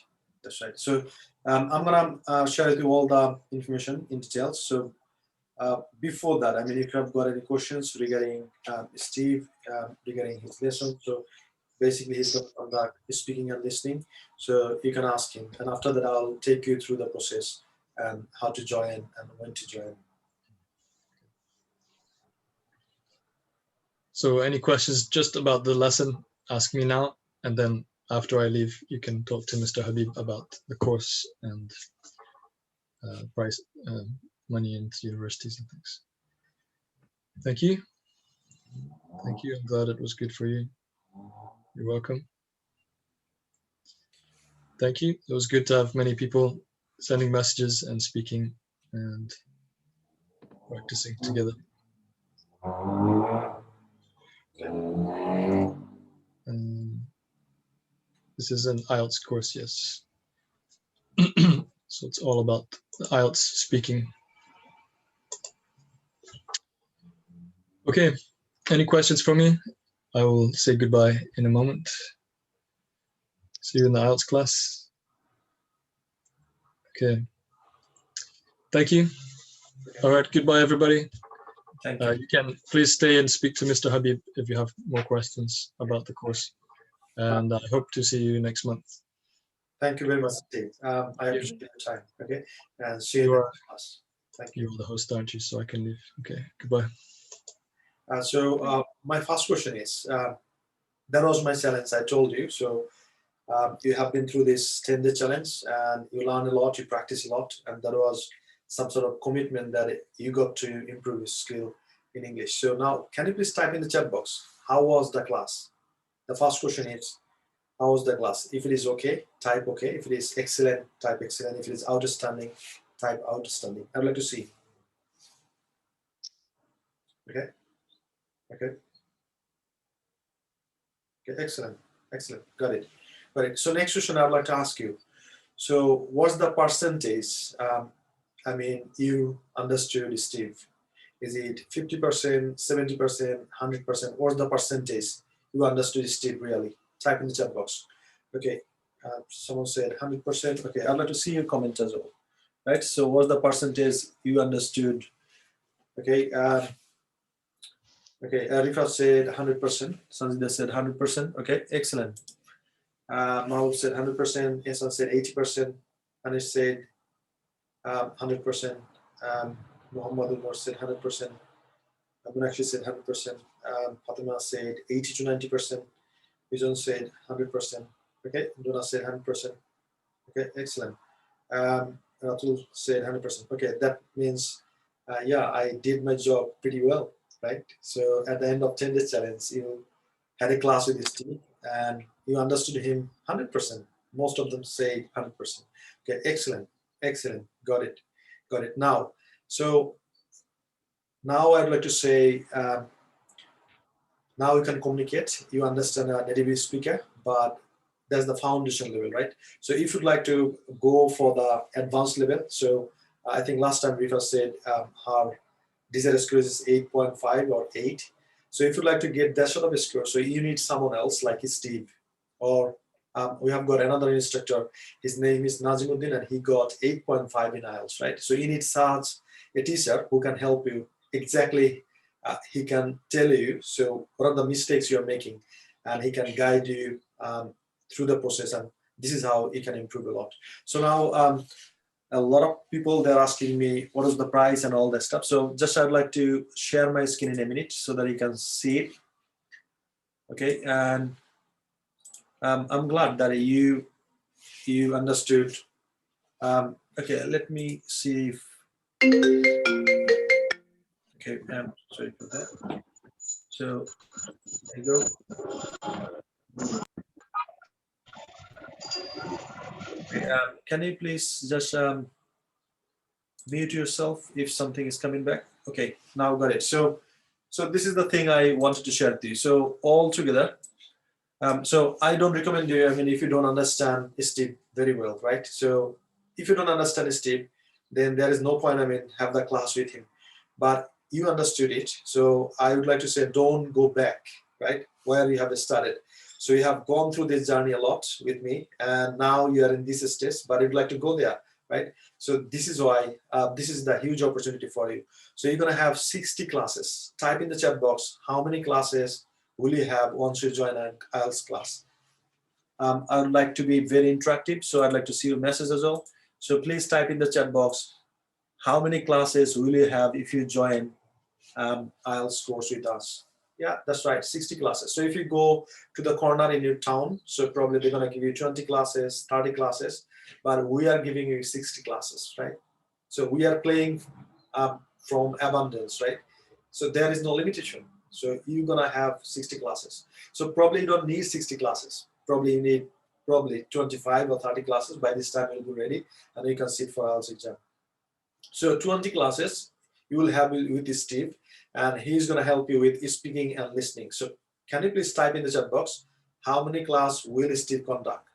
That's right. So I'm gonna share with you all the information in details. So before that, I mean, if you have got any questions regarding Steve, regarding his lesson, so basically he's got on that speaking and listening, so you can ask him, and after that I'll take you through the process and how to join and when to join. So any questions just about the lesson, ask me now, and then after I leave, you can talk to Mr. Habib about the course and price, money into universities and things. Thank you. Thank you. I'm glad it was good for you. You're welcome. Thank you. It was good to have many people sending messages and speaking and practicing together. This is an IELTS course, yes. So it's all about the IELTS speaking. Okay, any questions for me? I will say goodbye in a moment. See you in the IELTS class. Okay. Thank you. All right, goodbye, everybody. Thank you. You can please stay and speak to Mr. Habib if you have more questions about the course. And I hope to see you next month. Thank you very much, Steve. I appreciate your time. Okay, and see you in the class. Thank you. You're the host, aren't you? So I can leave. Okay, goodbye. So my first question is, that was my challenge, I told you. So you have been through this 10-day challenge and you learn a lot, you practice a lot, and that was some sort of commitment that you got to improve your skill in English. So now, can you please type in the chat box, how was the class? The first question is, how was the class? If it is okay, type okay. If it is excellent, type excellent. If it is outstanding, type outstanding. I'd like to see. Okay. Okay. Okay, excellent. Excellent. Got it. Got it. So next question I'd like to ask you. So what's the percentage, I mean, you understood, Steve? Is it 50%, 70%, 100%? What's the percentage you understood, Steve, really? Type in the chat box. Okay. Someone said 100%. Okay, I'd like to see your comment as well. Right. So what's the percentage you understood? Okay. Okay, Rifat said 100%. Sanjida said 100%. Okay, excellent. Mahmoud said 100%. Ehsan said 80%. Anish said 100%. Muhammad Umar said 100%. Munakshi said 100%. Fatima said 80 to 90%. Bijan said 100%. Okay, Donna said 100%. Okay, excellent. Ratul said 100%. Okay, that means, yeah, I did my job pretty well. Right. So at the end of 10 days challenge, you had a class with this team and you understood him 100%. Most of them say 100%. Okay, excellent, excellent. Got it, got it. Now, so Now I'd like to say, now you can communicate, you understand a native speaker, but that's the foundation level, right? So if you'd like to go for the advanced level, so I think last time Rifa said her desired score is 8.5 or 8. So if you'd like to get that sort of a score, so you need someone else like Steve, or we have got another instructor, his name is Nazimuddin, and he got 8.5 in IELTS, right? So you need such a teacher who can help you exactly. He can tell you, so what are the mistakes you're making, and he can guide you through the process, and this is how he can improve a lot. So now a lot of people, they're asking me what is the price and all that stuff. So just I'd like to share my screen in a minute so that you can see it. Okay, and I'm glad that you understood. Okay, let me see if, okay, sorry for that. So there you go. Okay, can you please just mute yourself if something is coming back? Okay, now got it. So this is the thing I wanted to share with you. So all together, so I don't recommend you, I mean, if you don't understand Steve very well, right? So if you don't understand Steve, then there is no point, I mean, have the class with him. But you understood it. So I would like to say, don't go back, right? Where you have started. So you have gone through this journey a lot with me, and now you are in this stage, but you'd like to go there, right? So this is why, this is the huge opportunity for you. So you're gonna have 60 classes. Type in the chat box, how many classes will you have once you join an IELTS class? I would like to be very interactive, so I'd like to see your message as well. So please type in the chat box, how many classes will you have if you join IELTS course with us? Yeah, that's right, 60 classes. So if you go to the corner in your town, so probably they're gonna give you 20 classes, 30 classes, but we are giving you 60 classes, right? So we are playing from abundance, right? So there is no limitation. So you're gonna have 60 classes. So probably you don't need 60 classes. Probably you need 25 or 30 classes. By this time you'll be ready and you can sit for IELTS exam. So 20 classes you will have with Steve, and he's gonna help you with speaking and listening. So can you please type in the chat box, how many class will Steve conduct?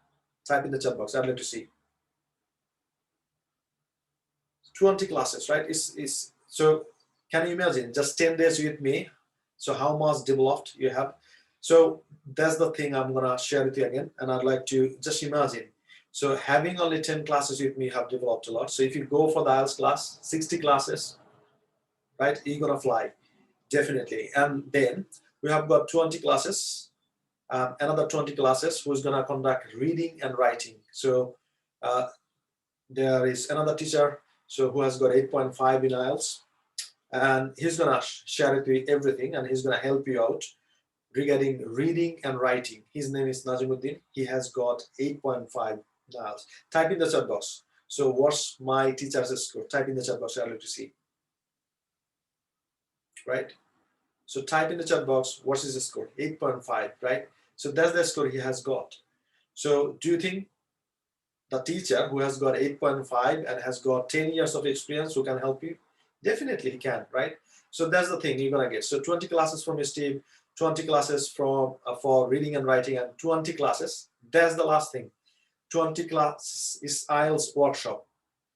Type in the chat box, I'd like to see. 20 classes, right? So can you imagine just 10 days with me? So how much developed you have? So that's the thing I'm gonna share with you again, and I'd like to just imagine. So having only 10 classes with me have developed a lot. So if you go for the IELTS class, 60 classes, right? You're gonna fly, definitely. And then we have got 20 classes, another 20 classes who's gonna conduct reading and writing. So there is another teacher, so who has got 8.5 in IELTS, and he's gonna share with you everything, and he's gonna help you out regarding reading and writing. His name is Nazimuddin. He has got 8.5 in IELTS. Type in the chat box. So what's my teacher's score? Type in the chat box, I'd like to see. Right? So type in the chat box, what's his score? 8.5, right? So that's the score he has got. So do you think the teacher who has got 8.5 and has got 10 years of experience who can help you? Definitely he can, right? So that's the thing you're gonna get. So 20 classes from Steve, 20 classes from for reading and writing, and 20 classes. That's the last thing. 20 classes is IELTS workshop.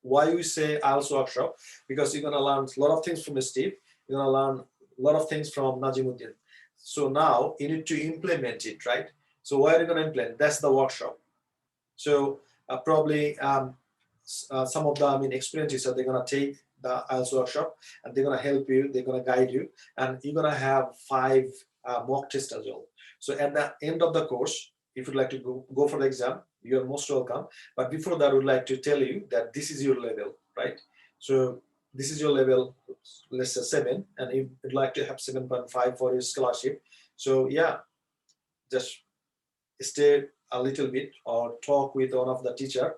Why we say IELTS workshop? Because you're gonna learn a lot of things from Steve. You're gonna learn a lot of things from Nazimuddin. So now you need to implement it, right? So where are you gonna implement? That's the workshop. So probably some of the experiences are they're gonna take the IELTS workshop, and they're gonna help you, they're gonna guide you, and you're gonna have 5 mock tests as well. So at the end of the course, if you'd like to go for the exam, you're most welcome. But before that, I would like to tell you that this is your level, right? So this is your level, let's say 7, and if you'd like to have 7.5 for your scholarship. So yeah, just stay a little bit or talk with one of the teacher,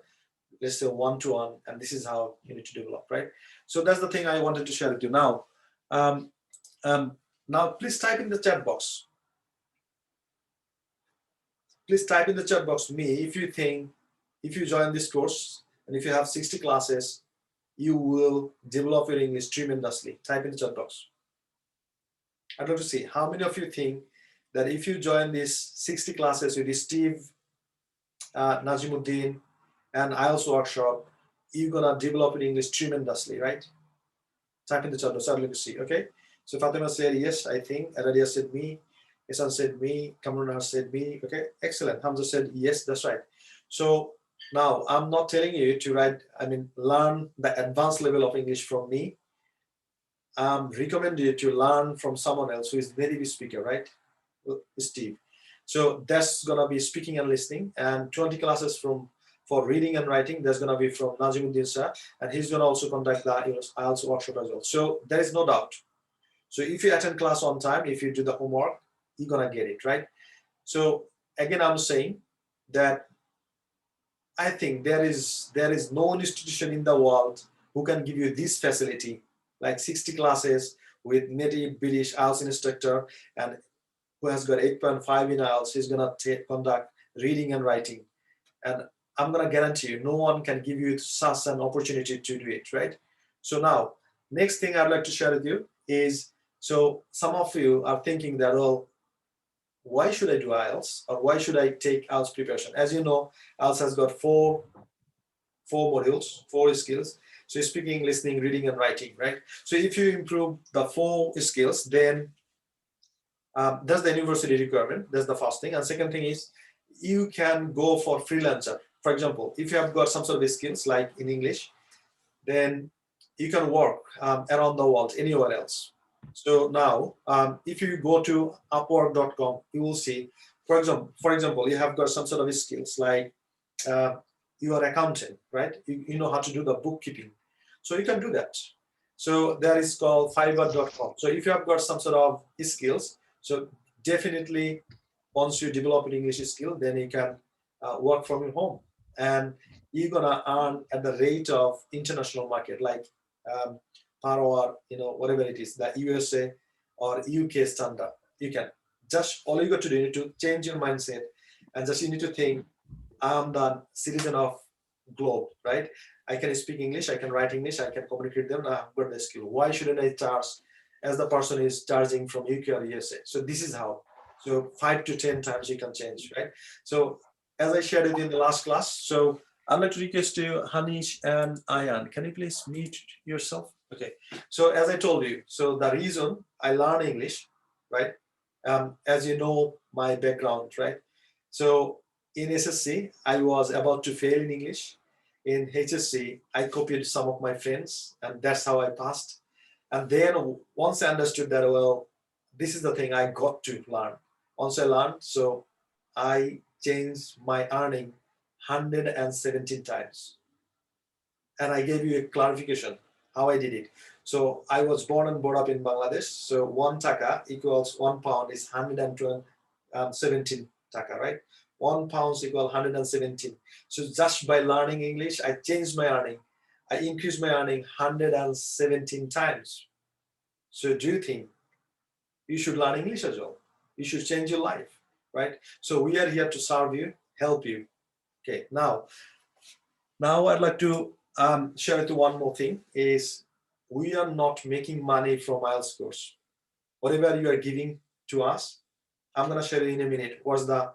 let's say one-to-one, and this is how you need to develop, right? So that's the thing I wanted to share with you. Now, now please type in the chat box. Please type in the chat box me if you think, if you join this course and if you have 60 classes, you will develop your English tremendously. Type in the chat box. I'd love to see how many of you think that if you join these 60 classes with Steve, Najimuddin, and IELTS workshop, you're gonna develop in English tremendously, right? Type in the chat, so I'd love to see. Okay. So Fatima said yes, I think. Aradia said me. Isan said me. Kamran has said me. Okay, excellent. Hamza said yes, that's right. So now I'm not telling you to learn the advanced level of English from me. I'm recommending you to learn from someone else who is native speaker, right? Steve. So that's gonna be speaking and listening, and 20 classes for reading and writing. That's gonna be from Najimuddin sir, and he's gonna also conduct the IELTS workshop as well. So there is no doubt. So if you attend class on time, if you do the homework, you're gonna get it, right? So again, I'm saying that I think there is no institution in the world who can give you this facility, like 60 classes with native British IELTS instructor, and who has got 8.5 in IELTS. He's gonna conduct reading and writing, and I'm gonna guarantee you, no one can give you such an opportunity to do it, right? So now, next thing I'd like to share with you is, so some of you are thinking that, well, why should I do IELTS, or why should I take IELTS preparation? As you know, IELTS has got four modules, 4 skills. So speaking, listening, reading, and writing, right? So if you improve the 4 skills, then that's the university requirement. That's the first thing. And second thing is, you can go for freelancer. For example, if you have got some sort of skills like in English, then you can work around the world, anywhere else. So now, if you go to Upwork.com, you will see, for example, you have got some sort of skills like you are accountant, right? You know how to do the bookkeeping. So you can do that. So that is called Fiverr.com. So if you have got some sort of skills, so definitely once you develop an English skill, then you can work from your home, and you're gonna earn at the rate of international market, like per hour, whatever it is, the USA or UK standard. You can just, all you got to do, you need to change your mindset, and just you need to think, I'm the citizen of globe, right? I can speak English, I can write English, I can communicate them, I've got the skill. Why shouldn't I charge as the person is charging from UK or USA? So this is how. So 5 to 10 times you can change, right? So as I shared with you in the last class, so I'd like to request to Hanish and Ayan, can you please mute yourself? Okay. So as I told you, so the reason I learn English, right? As you know, my background, right? So in SSC, I was about to fail in English. In HSC, I copied some of my friends, and that's how I passed. And then once I understood that, well, this is the thing I got to learn. Once I learned, so I changed my earning 117 times. And I gave you a clarification how I did it. So I was born and brought up in Bangladesh. So 1 taka equals 1 pound is 117 taka, right? 1 pound equals 117. So just by learning English, I changed my earning. I increased my earning 117 times. So do you think you should learn English as well? You should change your life, right? So we are here to serve you, help you. Okay, now I'd like to share with you one more thing is, we are not making money from IELTS course. Whatever you are giving to us, I'm gonna share in a minute what's the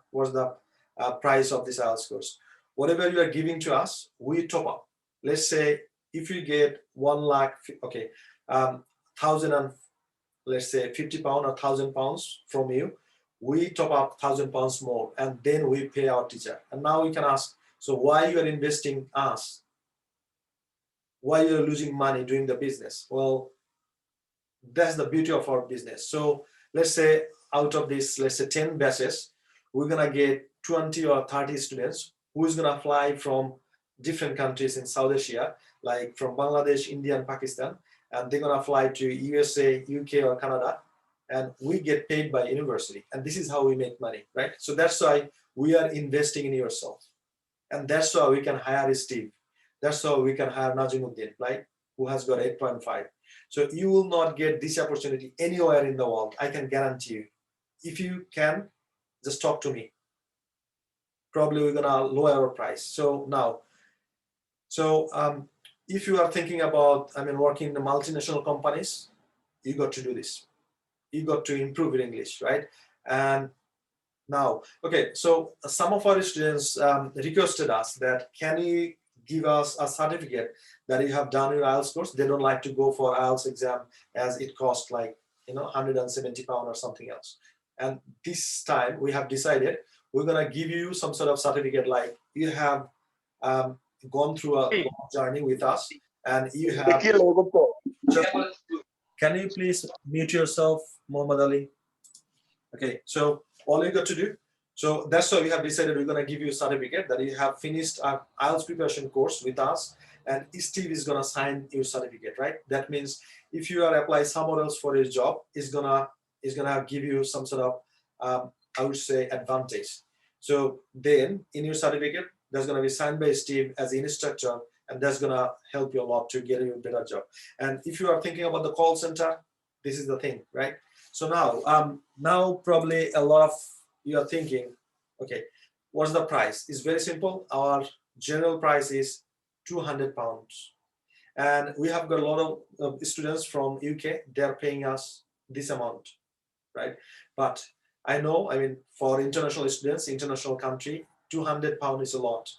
price of this IELTS course. Whatever you are giving to us, we top up. Let's say if you get 1 lakh, okay, 1,000 and let's say 50 pounds or 1,000 pounds from you, we top up 1,000 pounds more, and then we pay our teacher. And now we can ask, so why you are investing us? Why you're losing money doing the business? Well, that's the beauty of our business. So let's say out of this, let's say 10 batches, we're gonna get 20 or 30 students who is gonna fly from different countries in South Asia, like from Bangladesh, India, and Pakistan, and they're gonna fly to USA, UK, or Canada, and we get paid by university. And this is how we make money, right? So that's why we are investing in yourself. And that's why we can hire Steve. That's how we can hire Najimuddin, right? Who has got 8.5. So you will not get this opportunity anywhere in the world. I can guarantee you. If you can, just talk to me. Probably we're gonna lower our price. So now, if you are thinking about, working in the multinational companies, you got to do this. you got to improve your English, right? And now, okay, so some of our students requested us that, can you give us a certificate that you have done your IELTS course? They don't like to go for IELTS exam as it costs like, you know, £170 or something else. And this time we have decided we're gonna give you some sort of certificate, like you have gone through a long journey with us, and you have. Can you please mute yourself, Muhammad Ali? Okay, so all you got to do, so that's why we have decided we're going to give you a certificate that you have finished our IELTS preparation course with us, and Steve is going to sign your certificate, right? That means if you are applying somewhere else for your job, it's gonna give you some sort of I would say advantage. So then in your certificate, that's going to be signed by Steve as the instructor, and that's going to help you a lot to get you a better job. And if you are thinking about the call center, this is the thing, right? So now probably a lot of you are thinking, okay, what's the price? It's very simple. Our general price is £200, and we have got a lot of students from UK. They're paying us this amount, right? But I know, I mean, for international students, international country, £200 is a lot,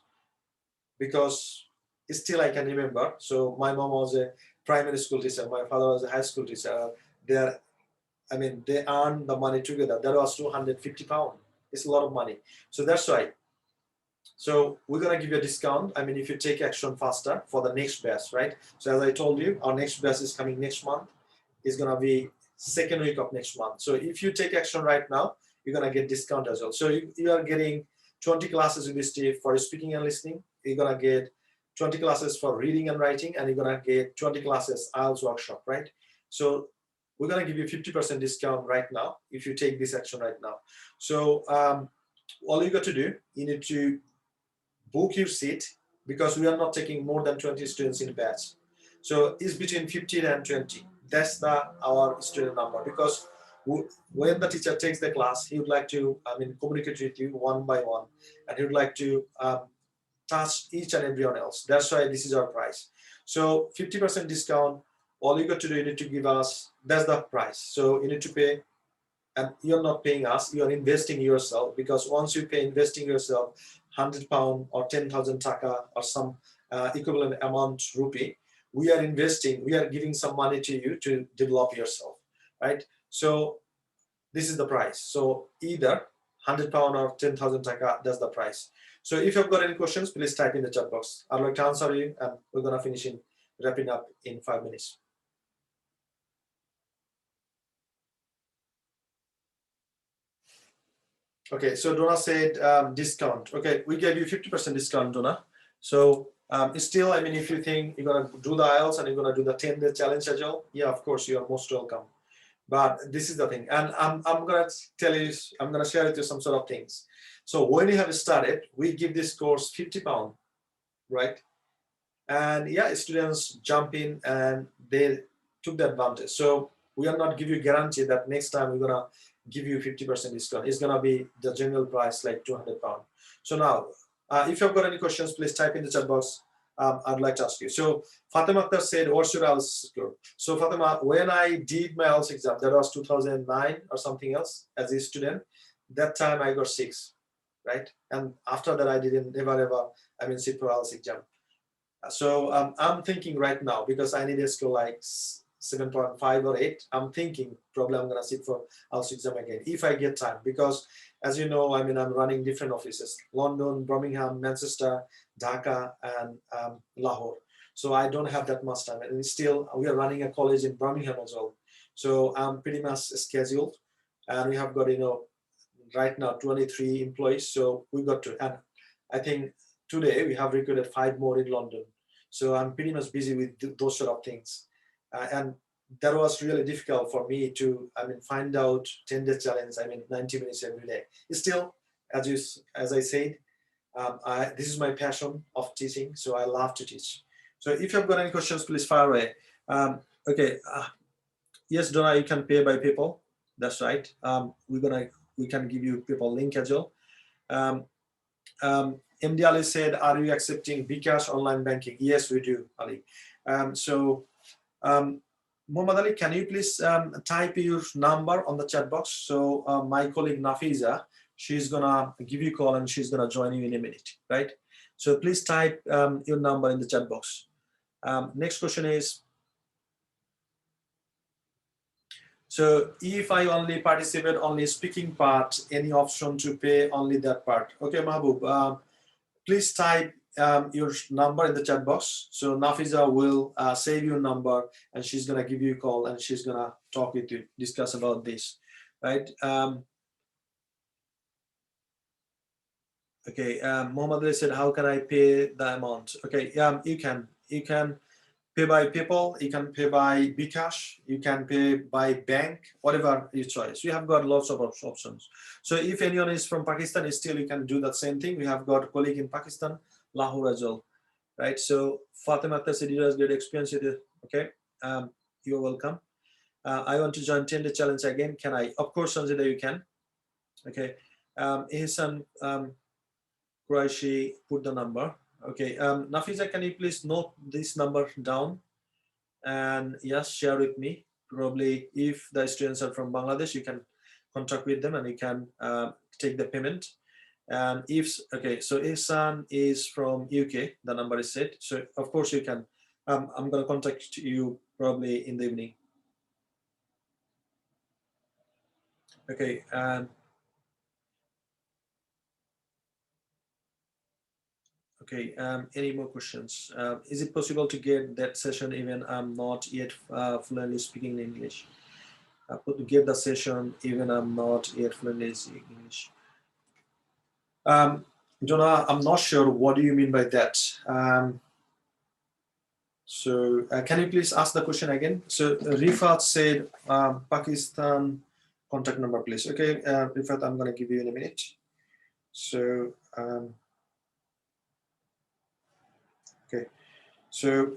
because still I can remember. So my mom was a primary school teacher, my father was a high school teacher. They earn the money together. That was £250. It's a lot of money. So that's why. So we're gonna give you a discount. I mean, if you take action faster for the next batch, right? So as I told you, our next batch is coming next month. It's gonna be second week of next month. So if you take action right now, you're gonna get discount as well. So you are getting 20 classes with Steve for speaking and listening. You're gonna get 20 classes for reading and writing, and you're gonna get 20 classes IELTS workshop, right? So we're gonna give you 50% discount right now if you take this action right now. So all you got to do, you need to book your seat, because we are not taking more than 20 students in a batch. So it's between 15 and 20. That's our student number, because when the teacher takes the class, he would like to, communicate with you one by one, and he would like to touch each and everyone else. That's why this is our price. So 50% discount. All you got to do, you need to give us, that's the price. So you need to pay, and you're not paying us, you're investing yourself, because once you pay investing yourself £100 or 10,000 taka or some equivalent amount rupee, we are investing, we are giving some money to you to develop yourself, right? So this is the price. So either £100 or 10,000 taka, that's the price. So if you've got any questions, please type in the chat box. I'd like to answer you, and we're gonna finish wrapping up in 5 minutes. Okay, so Donna said discount. Okay, we gave you 50% discount, Donna. So still, if you think you're gonna do the IELTS and you're gonna do the 10-day challenge as well, yeah, of course, you are most welcome. But this is the thing, and I'm gonna tell you, I'm gonna share with you some sort of things. So when you have started, we give this course £50, right? And yeah, students jump in and they took the advantage. So we are not give you guarantee that next time we're gonna give you 50% discount. It's gonna be the general price, like £200. So now, if you've got any questions, please type in the chat box. I'd like to ask you. So Fatima Akhtar said, what's your IELTS score? So Fatima, when I did my IELTS exam, that was 2009 or something else as a student, that time I got 6, right? And after that, I didn't never ever, sit for IELTS exam. So I'm thinking right now, because I need a score like 7.5 or 8, I'm thinking probably I'm gonna sit for IELTS exam again if I get time, because as you know, I'm running different offices: London, Birmingham, Manchester, Dhaka, and Lahore. So I don't have that much time, and still we are running a college in Birmingham as well. So I'm pretty much scheduled, and we have got right now 23 employees. So we got to, and I think today we have recruited 5 more in London. So I'm pretty much busy with those sort of things. And that was really difficult for me to, find out 10-day challenge, 90 minutes every day. Still, as I said, this is my passion of teaching, so I love to teach. So if you've got any questions, please fire away. Okay, yes, Donna, you can pay by PayPal. That's right. We can give you PayPal link as well. MD Ali said, are you accepting bKash online banking? Yes, we do, Ali. Muhammad Ali, can you please type your number on the chat box? So my colleague Nafiza, she's gonna give you a call and she's gonna join you in a minute, right? So please type your number in the chat box. Next question is, so if I only participate only speaking part, any option to pay only that part? Okay, Mahbub, please type your number in the chat box. So Nafiza will save your number and she's gonna give you a call and she's gonna talk with you, discuss about this, right? Okay, Mohammed Ali said, how can I pay the amount? Okay, you can pay by PayPal, you can pay by Bcash, you can pay by bank, whatever your choice. We have got lots of options. So if anyone is from Pakistan, still you can do that same thing. We have got a colleague in Pakistan, Lahore as well, right? So Fatima said you has great experience with it. Okay, you're welcome. I want to join 10-day challenge again. Can I? Of course, Sanjida, you can. Okay, Ihsan Quraishi put the number. Okay, Nafiza, can you please note this number down and yes, share with me. Probably if the students are from Bangladesh, you can contact with them and you can take the payment. And if, okay, so Ihsan is from UK, the number is set. So of course you can, I'm gonna contact you probably in the evening. Okay, okay, any more questions? Is it possible to get that session even I'm not yet fluently speaking English? To get the session even I'm not yet fluently speaking English. Jonah, I'm not sure what do you mean by that. So can you please ask the question again? So Rifat said Pakistan contact number, please. Okay, Rifat, I'm gonna give you in a minute. So okay, so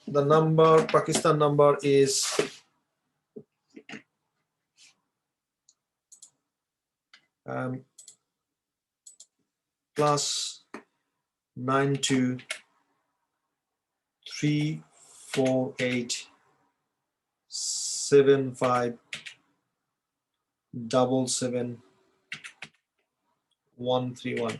the number, Pakistan number is plus 92348 75 77 131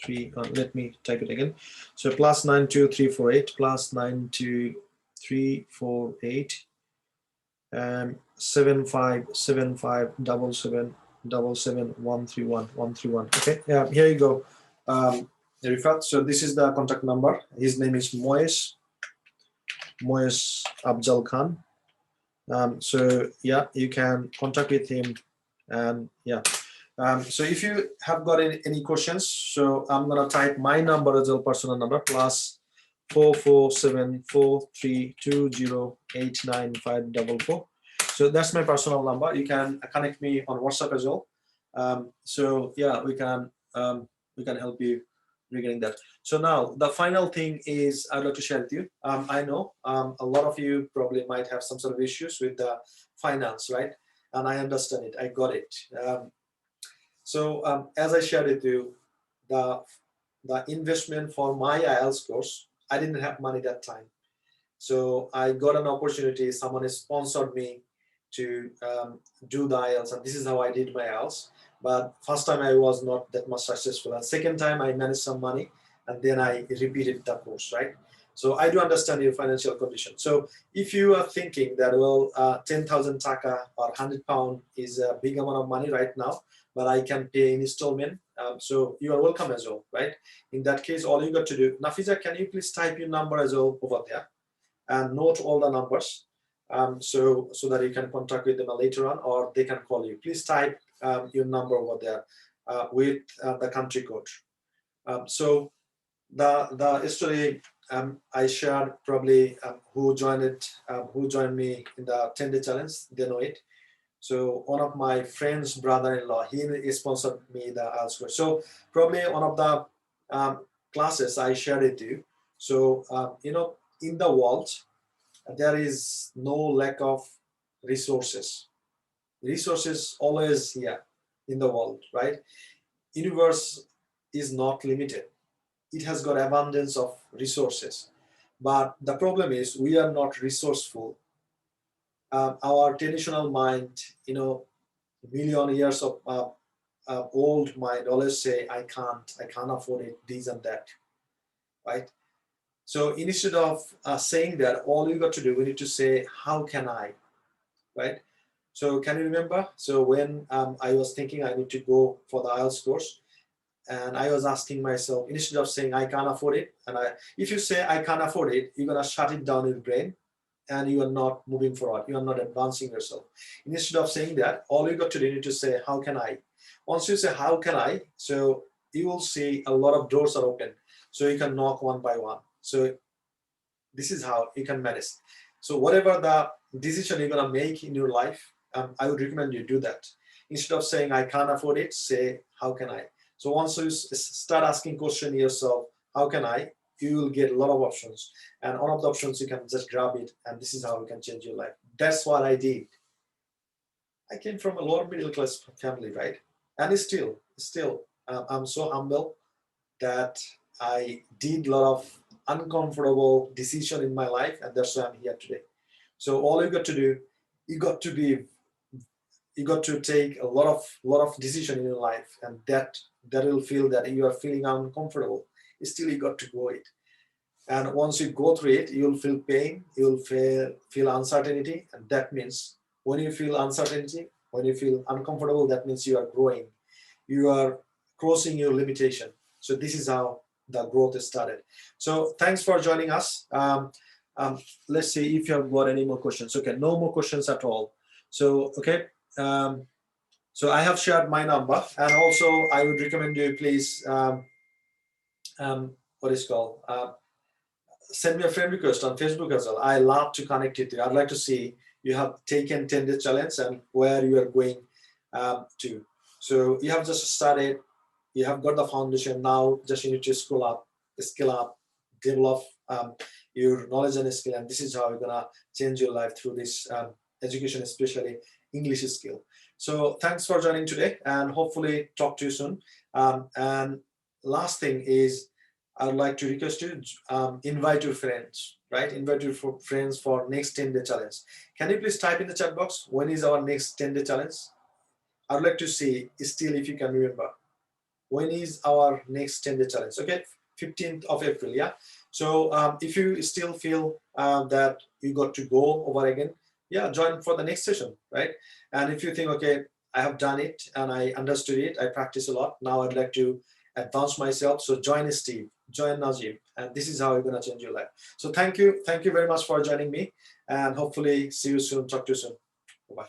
3. Let me type it again. So plus 92348 plus 92348 75 75 77 77 131 131. Okay, yeah, here you go. Rifat, so this is the contact number. His name is Moez Afzal Khan. So yeah, you can contact with him, and yeah. So if you have got any questions, so I'm gonna type my number as well, personal number, plus 4474320895544. So that's my personal number. You can connect me on WhatsApp as well. So yeah, we can help you regarding that. So now the final thing is I'd like to share with you. I know a lot of you probably might have some sort of issues with the finance, right? And I understand it. I got it. So as I shared with you, the investment for my IELTS course, I didn't have money that time. So I got an opportunity. Someone has sponsored me to do the IELTS, and this is how I did my IELTS. But first time I was not that much successful. And second time I managed some money, and then I repeated the course, right? So I do understand your financial condition. So if you are thinking that, well, 10,000 taka or 100 pound is a big amount of money right now, but I can pay in installment, so you are welcome as well, right? In that case, all you got to do, Nafiza, can you please type your number as well over there and note all the numbers, so that you can contact with them later on, or they can call you. Please type your number over there with the country code. So the history I shared, probably who joined me in the 10-day challenge, they know it. So one of my friend's brother-in-law, he sponsored me the IELTS course. So probably one of the classes I shared with you. So you know, in the world, there is no lack of resources. Resources always here in the world, right? Universe is not limited. It has got abundance of resources. But the problem is we are not resourceful our traditional mind, million years of old mind always say, I can't afford it, this and that, right? So instead of saying that, all you got to do, we need to say, how can I, right? So can you remember? So when I was thinking I need to go for the IELTS course, and I was asking myself, instead of saying I can't afford it, and if you say I can't afford it, you're gonna shut it down in your brain, and you are not moving forward. You are not advancing yourself. Instead of saying that, all you got to do, you need to say, how can I? Once you say, how can I? So you will see a lot of doors are open. So you can knock one by one. So this is how you can manage. So whatever the decision you're gonna make in your life, I would recommend you do that. Instead of saying, I can't afford it, say, how can I? So once you start asking question yourself, how can I? You will get a lot of options, and one of the options you can just grab it, and this is how you can change your life. That's what I did. I came from a lower middle class family, right? And still, I'm so humble that I did a lot of uncomfortable decision in my life, and that's why I'm here today. So all you got to do, you got to take a lot of decision in your life, and that will feel that you are feeling uncomfortable. Still, you got to go it. And once you go through it, you'll feel pain, you'll feel uncertainty, and that means when you feel uncertainty, when you feel uncomfortable, that means you are growing, you are crossing your limitation. So this is how the growth is started. So thanks for joining us. Let's see if you have got any more questions. Okay, no more questions at all. So okay, so I have shared my number, and also I would recommend you please what is called send me a friend request on Facebook as well. I love to connect with you. I'd like to see you have taken 10-day challenge and where you are going to. So you have just started, you have got the foundation. Now just you need to skill up, develop your knowledge and skill, and this is how you're gonna change your life through this education, especially English skill. So thanks for joining today, and hopefully talk to you soon. And last thing is, I would like to request you invite your friends, right? Invite your friends for next 10-day challenge. Can you please type in the chat box, when is our next 10-day challenge? I would like to see still if you can remember. When is our next 10-day challenge? Okay, 15th of April, yeah? So if you still feel that you got to go over again, yeah, join for the next session, right? And if you think, okay, I have done it and I understood it, I practice a lot, now I'd like to advance myself, so join Steve, join Najim, and this is how you're going to change your life. So thank you very much for joining me, and hopefully see you soon, talk to you soon. Bye-bye.